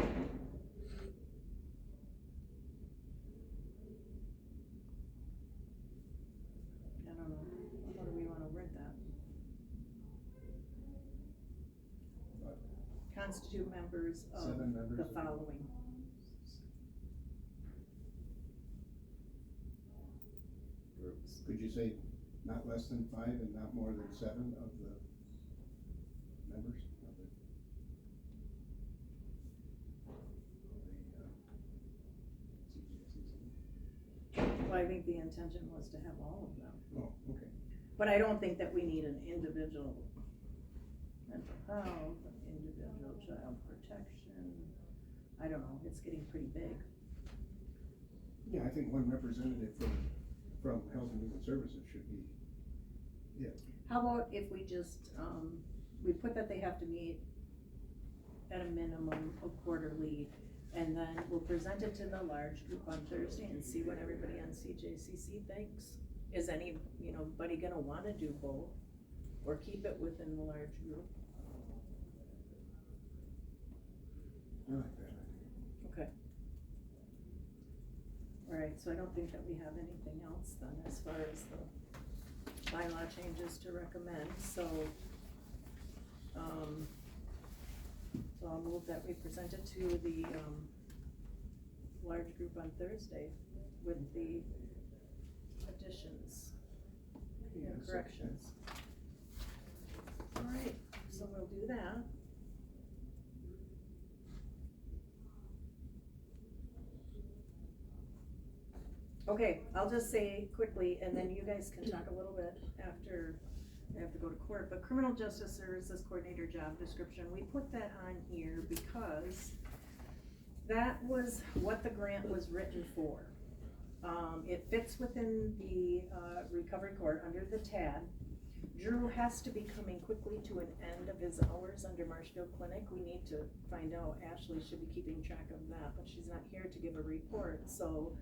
don't know, how do we wanna word that? But Constitute members of 7 members the of- following. Groups. Could you say not less than 5 and not more than 7 of the members of the CJCC? Well, I think the intention was to have all of them, Oh, okay. but I don't think that we need an individual mental health, an individual child protection. I don't know, it's getting pretty big. Yeah, I think one representative from Health and Human Services should be it. How about if we just, we put that they have to meet at a minimum of quarterly, and then we'll present it to the large group on Thursday and see what everybody on CJCC thinks. Is anybody gonna wanna do both, or keep it within the large group? I like that idea. Okay. Alright, so I don't think that we have anything else then as far as the bylaw changes to recommend, so I'll move that we present it to the, large group on Thursday with the additions Yeah, and so- corrections. Alright, so we'll do that. Okay, I'll just say quickly, and then you guys can talk a little bit after I have to go to court, but criminal justice services coordinator job description, we put that on here because that was what the grant was written for. It fits within the, recovery court under the TAD. Drew has to be coming quickly to an end of his hours under Marshfield Clinic. We need to find out, Ashley should be keeping track of that, but she's not here to give a report, so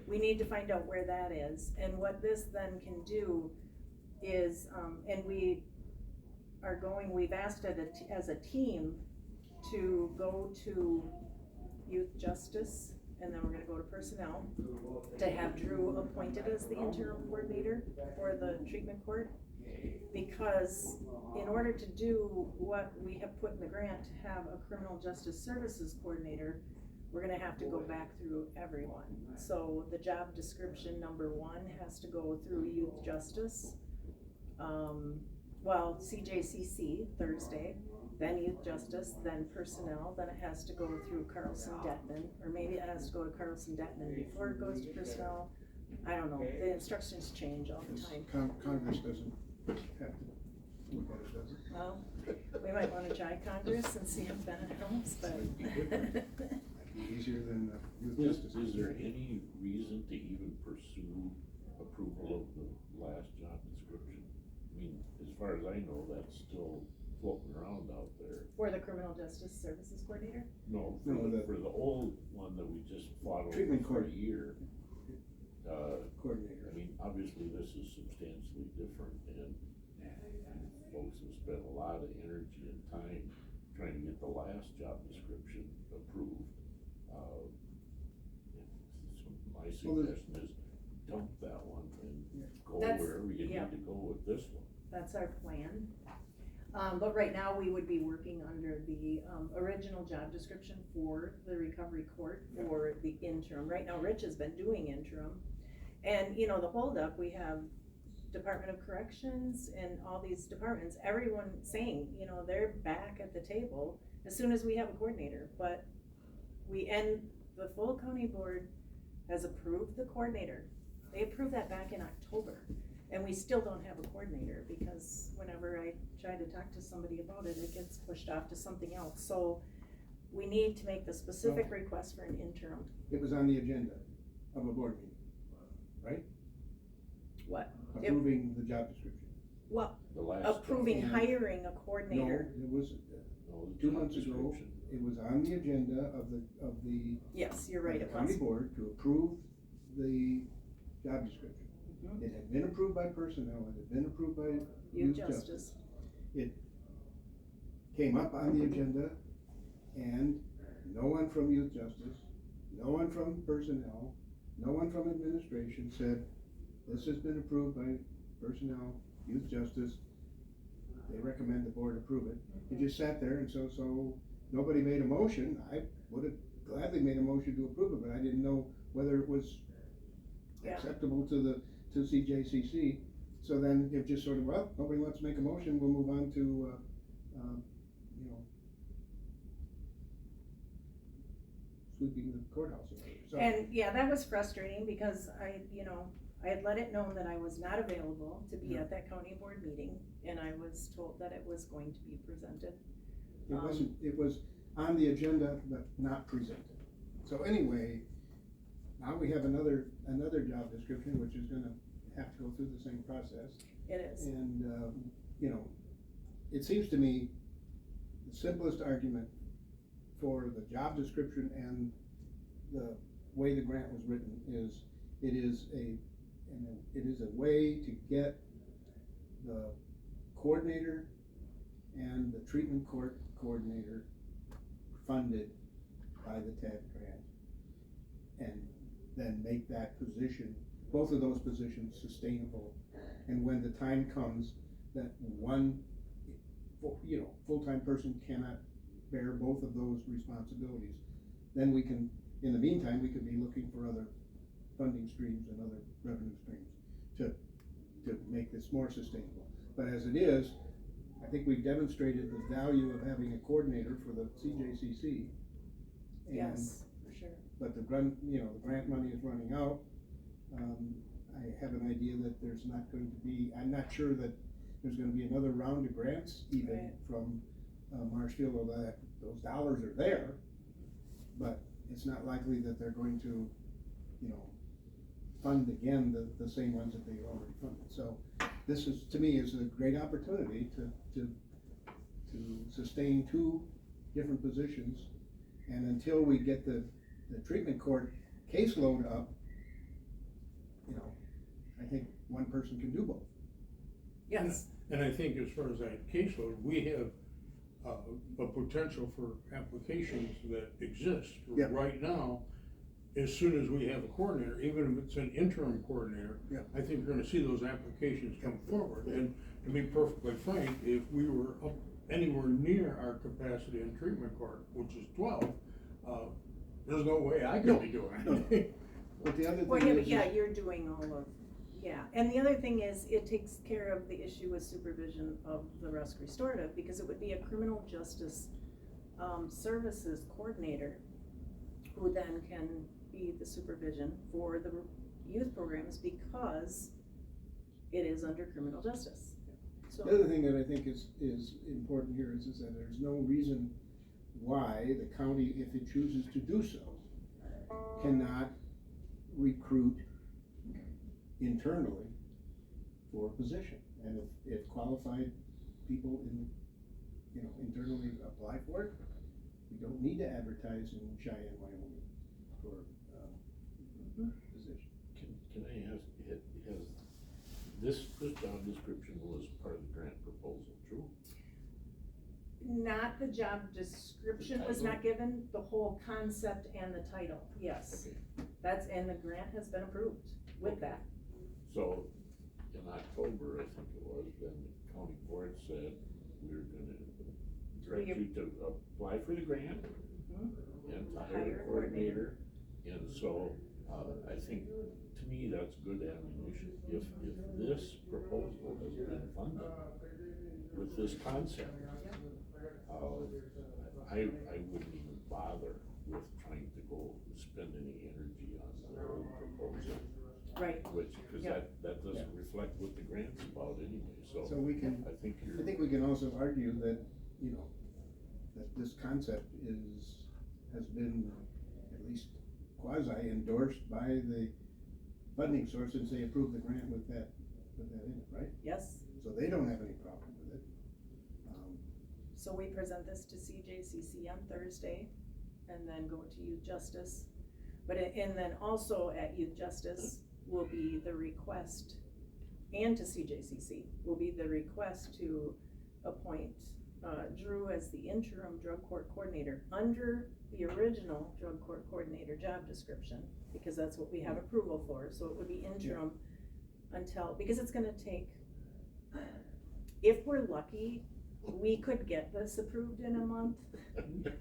we need to find out where that is. And what this then can do is, and we are going, we've asked as a team to go to youth justice, and then we're gonna go to personnel, to have Drew appointed as the interim coordinator for the treatment court. Because in order to do what we have put in the grant, to have a criminal justice services coordinator, we're gonna have to go back through everyone. So the job description number 1 has to go through youth justice. CJCC Thursday, then youth justice, then personnel, then it has to go through Carlson Detman, or maybe it has to go to Carlson Detman before it goes to personnel. I don't know, the instructions change all the time. Congress doesn't have to look at it, does it? Well, we might wanna try Congress and see if that helps, but. Might be different. Might be easier than youth justice. Is there any reason to even pursue approval of the last job description? I mean, as far as I know, that's still floating around out there. For the criminal justice services coordinator? No, No, for the old one that we just fought over Treatment for a court. year. Coordinator. I mean, obviously this is substantially different, and folks have spent a lot of energy and time trying to get the last job description approved. So my suggestion is dump that one and go That's- wherever you yeah. need to go with this one. That's our plan. But right now, we would be working under the, original job description for the recovery court for the interim. Right now, Rich has been doing interim. And, you know, the holdup, we have Department of Corrections and all these departments, everyone saying, you know, they're back at the table as soon as we have a coordinator. But the full county board has approved the coordinator. They approved that back in October. And we still don't have a coordinator, because whenever I try to talk to somebody about it, it gets pushed off to something else. So we need to make the specific request for an interim. It was on the agenda of a board meeting, right? What? Approving the job description. Well, The last. approving and- hiring a No, coordinator. it was, No, the 2 job months ago, description. it was on the agenda of the Yes, you're right, it county was. board to approve the job description. Mhm. It had been approved by personnel, it had been approved by Youth youth justice. justice. It came up on the agenda, and no one from youth justice, no one from personnel, no one from administration said, this has been approved by personnel, youth justice, they recommend the board approve it. It just sat there, and so nobody made a motion. I would have gladly made a motion to approve it, but I didn't know whether it was Yeah. acceptable to CJCC. So then it just sort of, well, nobody wants to make a motion, we'll move on to, you know, sweeping the courthouse or whatever, so. And, yeah, that was frustrating, because I had let it known that I was not available to be at that county board meeting, and I was told that it was going to be presented. It was on the agenda, but not presented. So anyway, now we have another job description, which is gonna have to go through the same process. It is. And, you know, it seems to me the simplest argument for the job description and the way the grant was written is, it is a way to get the coordinator and the treatment court coordinator funded by the TAD grant. And then make that position, both of those positions, sustainable. And when the time comes that one, you know, full-time person cannot bear both of those responsibilities, then we can, in the meantime, we could be looking for other funding streams and other revenue streams to make this more sustainable. But as it is, I think we've demonstrated the value of having a coordinator for the CJCC. And Yes, for sure. but the grant money is running out. I have an idea that there's not going to be, I'm not sure that there's gonna be another round of grants even Right. from, Marshfield, although those dollars are there. But it's not likely that they're going to, you know, fund again the same ones that they already funded. So this is, to me, is a great opportunity to sustain 2 different positions. And until we get the treatment court caseload up, you know, I think one person can do both. Yes, And I think as far as that caseload, we have a potential for applications that exist Yeah. right now. As soon as we have a coordinator, even if it's an interim coordinator, Yeah. I think we're gonna see those applications come forward. And to be perfectly frank, if we were up anywhere near our capacity in treatment court, which is 12, there's no way I could be doing No. it. But the other well, thing yeah, is. but yeah, you're doing all of Yeah, and the other thing is, it takes care of the issue with supervision of the Rusk Restorative, because it would be a criminal justice, services coordinator, who then can be the supervision for the youth programs, because it is under criminal justice. So, The other thing that I think is important here is that there's no reason why the county, if it chooses to do so, cannot recruit internally for a position. And if qualified people internally apply for it, we don't need to advertise in Cheyenne, Wyoming for position. Can I ask, has this job description was part of the grant proposal, true? not the job description was not given, the whole concept and the title, yes. Okay. And the grant has been approved with that. So, in October, I think it was, then the county board said, we're gonna direct you to apply for the grant and to hire a coordinator. And so, I think, to me, that's good ammunition. If this proposal has been funded with this concept, I wouldn't even bother with trying to go spend any energy on the old proposal. Right. Because that doesn't reflect what the grant's about anyway, so. So we can, I think I think we can also argue that, that this concept has been at least quasi endorsed by the funding source since they approved the grant with that in it, right? Yes, So they don't have any problem with it. so we present this to CJCC on Thursday and then go to Youth Justice. And then also at Youth Justice will be the request, and to CJCC, will be the request to appoint Drew as the interim drug court coordinator under the original drug court coordinator job description, because that's what we have approval for, so it would be interim until, because it's gonna take, if we're lucky, we could get this approved in a month.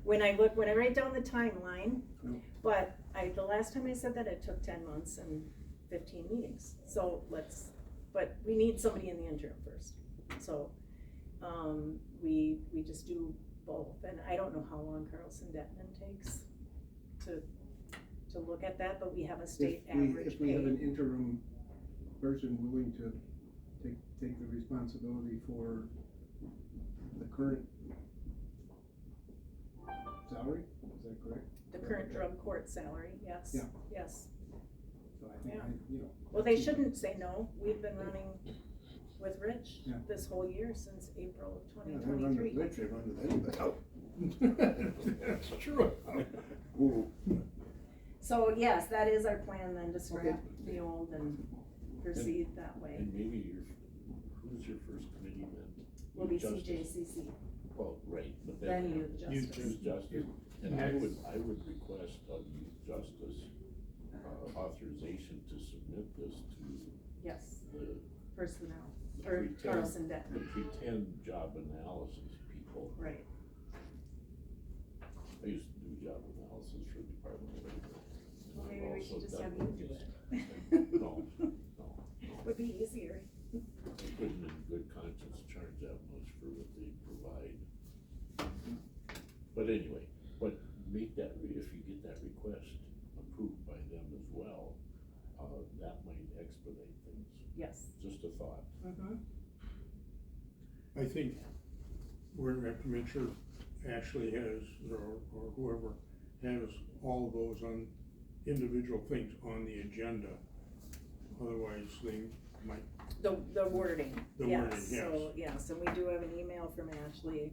When I write down the timeline, but the last time I said that, it took 10 months and 15 meetings, so but we need somebody in the interim first, so, we just do both, and I don't know how long Carlson-Detman takes to look at that, but we have a state average If we have pay. an interim person willing to take the responsibility for the current salary, is that correct? The current drug court salary, yes, Yeah. yes. So I think, Yeah. Well, they shouldn't say no, we've been running with Rich this whole year since April of Yeah, they run 2023. with Rich, they run with anybody. That's true. Ooh. So yes, that is our plan then, to scrap Okay. the old and proceed that way. And maybe who's your first committee then? Will be Youth Justice? CJCC, Well, right, but then then. Youth Justice. Youth Justice, and I would request of Youth Justice, authorization to submit this to Yes, the personnel, or Carlson-Detman, the pretend job analysis people. right. I used to do job analysis for the Department of Labor. Well, I've maybe we also should just done have you do this. it. No. Would be easier. I couldn't in good conscience charge that much for what they provide. But anyway, make that, if you get that request approved by them as well, that might expedite things. Yes. Just a thought. I think we're gonna have to make sure Ashley has, or whoever has all of those on individual things on the agenda. Otherwise, they might. The wording, The yes, wording, yes. so, yes, and we do have an email from Ashley.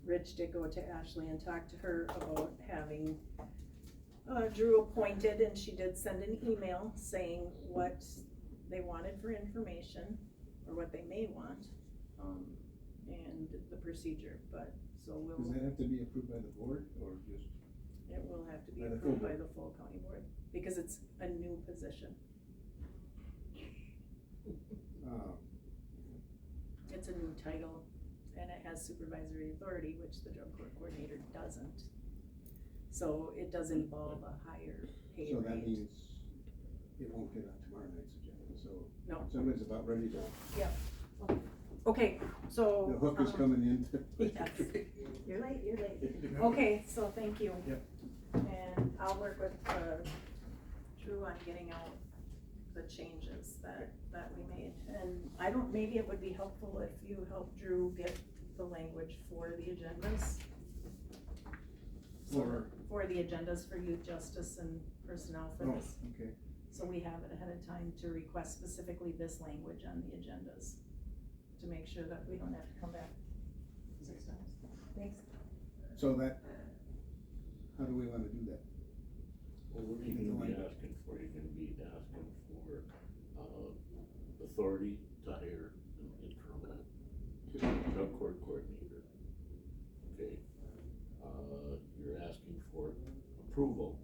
Rich did go to Ashley and talk to her about having Drew appointed, and she did send an email saying what they wanted for information, or what they may want, and the procedure, but, so Does that have to be approved by the board, or just? it will have to be By the approved full by board. the full county board, because it's a new position. It's a new title, and it has supervisory authority, which the drug court coordinator doesn't. So it does involve a higher pay So rate. that means it won't get on tomorrow night's agenda, so. No. Somebody's about ready to, Okay, so. the hook is coming in. Yes. You're late. Okay, so thank you. Yep. And I'll work with, Drew on getting out the changes that we made. And maybe it would be helpful if you help Drew get the language for the agendas. For the agendas for youth justice and personnel for Oh, this. okay. So we have it ahead of time to request specifically this language on the agendas, to make sure that we don't have to come back 6 times. Thanks. So that, how do we wanna do that? Well, what are you gonna be asking for? You're gonna be asking for, authority to hire an interim drug court coordinator. Okay, you're asking for approval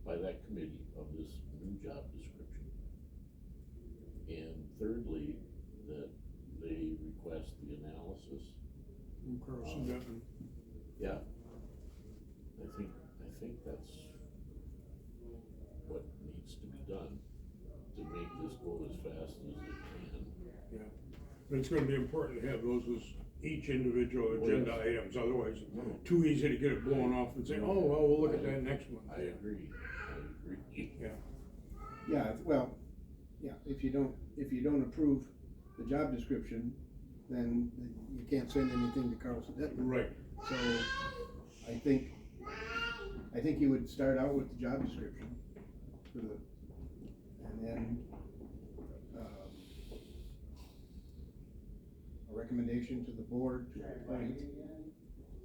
by that committee of this new job description. And thirdly, that they request the analysis. From Carlson Denton. Yeah, I think that's what needs to be done to make this go as fast as it can. Yeah, but it's gonna be important to have those as each individual agenda items, otherwise too easy to get it blown off and say, oh, well, we'll look at that next month. I agree. Yeah, Yeah, well, yeah, if you don't approve the job description, then you can't send anything to Carlson Detman. right. So, I think you would start out with the job description for the, and then, a recommendation to the board to appoint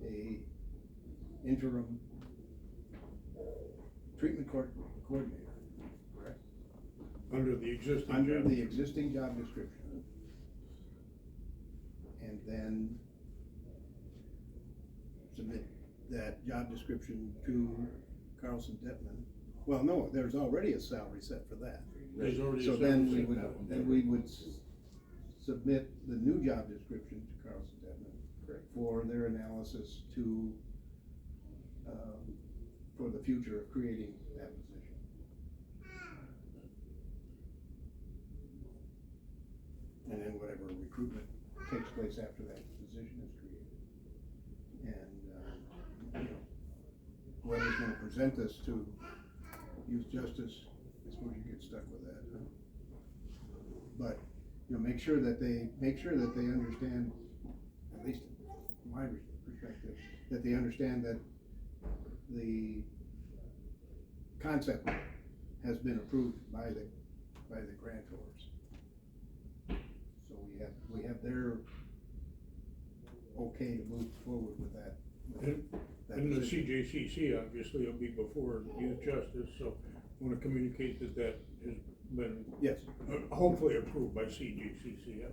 a interim treatment coordinator. Correct. Under the existing. Under job the existing job description. And then submit that job description to Carlson Detman. Well, no, there's already a salary set for that. There's already a So then salary we set. would, submit the new job description to Carlson Detman. Correct. For their analysis to, for the future of creating that position. And then whatever recruitment takes place after that position is created. And, you know, whoever's gonna present this to youth justice, I suppose you get stuck with that, huh? But, you know, make sure that they understand, at least from my perspective, that they understand that the concept has been approved by the grantors. So we have their okay to move forward with that. And the position. CJCC obviously will be before youth justice, so I wanna communicate that has been. Yes. Hopefully approved by CJCC, I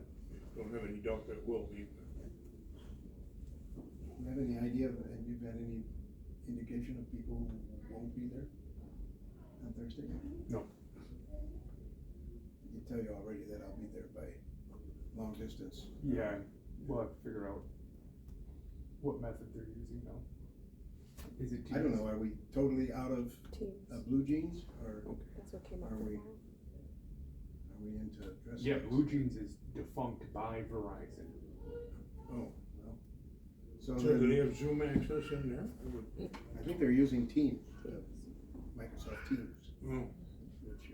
don't have any doubt that it will be. Do you have any idea, have you had any indication of people who won't be there on Thursday? No. I can tell you already that I'll be there by long distance. Yeah, we'll have to figure out what method they're using now. Is it I don't Teams? know, are we totally out of Teams. blue jeans, or That's what came up Are with we- that. are we into dress? Yeah, size? Blue Jeans is defunct by Verizon. Oh, well, so So do they then, have Zoom access in there? I think they're using Teams, Microsoft Teams, Oh, which,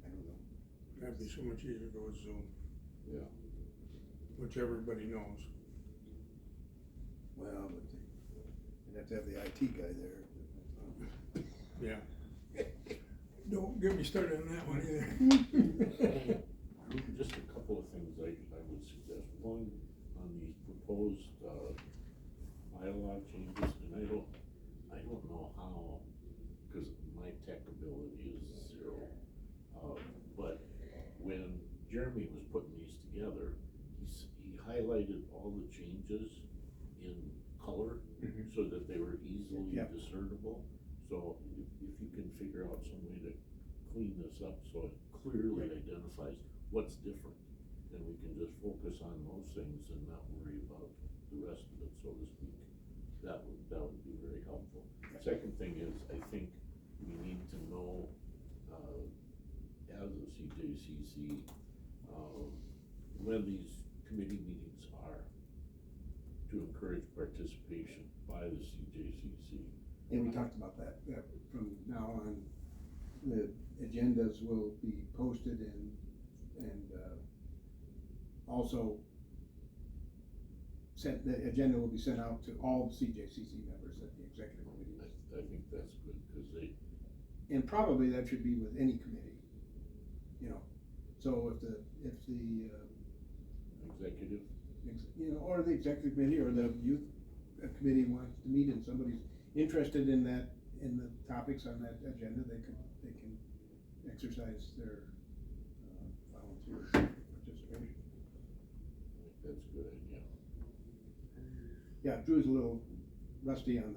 I don't know. that'd be so much easier to go with Zoom, Yeah. which everybody knows. Well, but you'd have to have the IT guy there. Yeah. Don't get me started on that one either. Just a couple of things I would suggest. One, on these proposed, bylaw changes, and I don't know how, cause my tech ability is 0. But when Jeremy was putting these together, he highlighted all the changes in color Mhm. so that they were easily Yeah. discernible. So if you can figure out some way to clean this up so it clearly identifies what's different, then we can just focus on those things and not worry about the rest of it, so to speak. That would be very helpful. Second thing is, I think we need to know, as a CJCC, when these committee meetings are, to encourage participation by the CJCC. And we talked about that from now on, the agendas will be posted and also the agenda will be sent out to all the CJCC members at the executive committee. I think that's good, cause they, And probably that should be with any committee, so if the executive, or the executive committee or the youth committee wants to meet and somebody's interested in that, in the topics on that agenda, they can exercise their volunteer participation. I think that's a good idea. Yeah, Drew's a little rusty on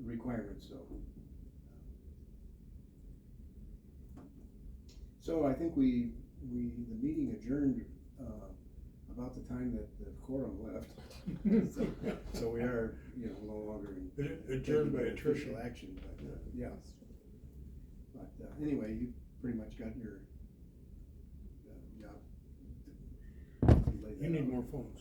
requirements, so. So I think the meeting adjourned, about the time that the quorum left. So we are, no longer in. Adjourned by taking attrition. official action, but, yeah. But, anyway, you pretty much got your, job. laid You that need out. more phones.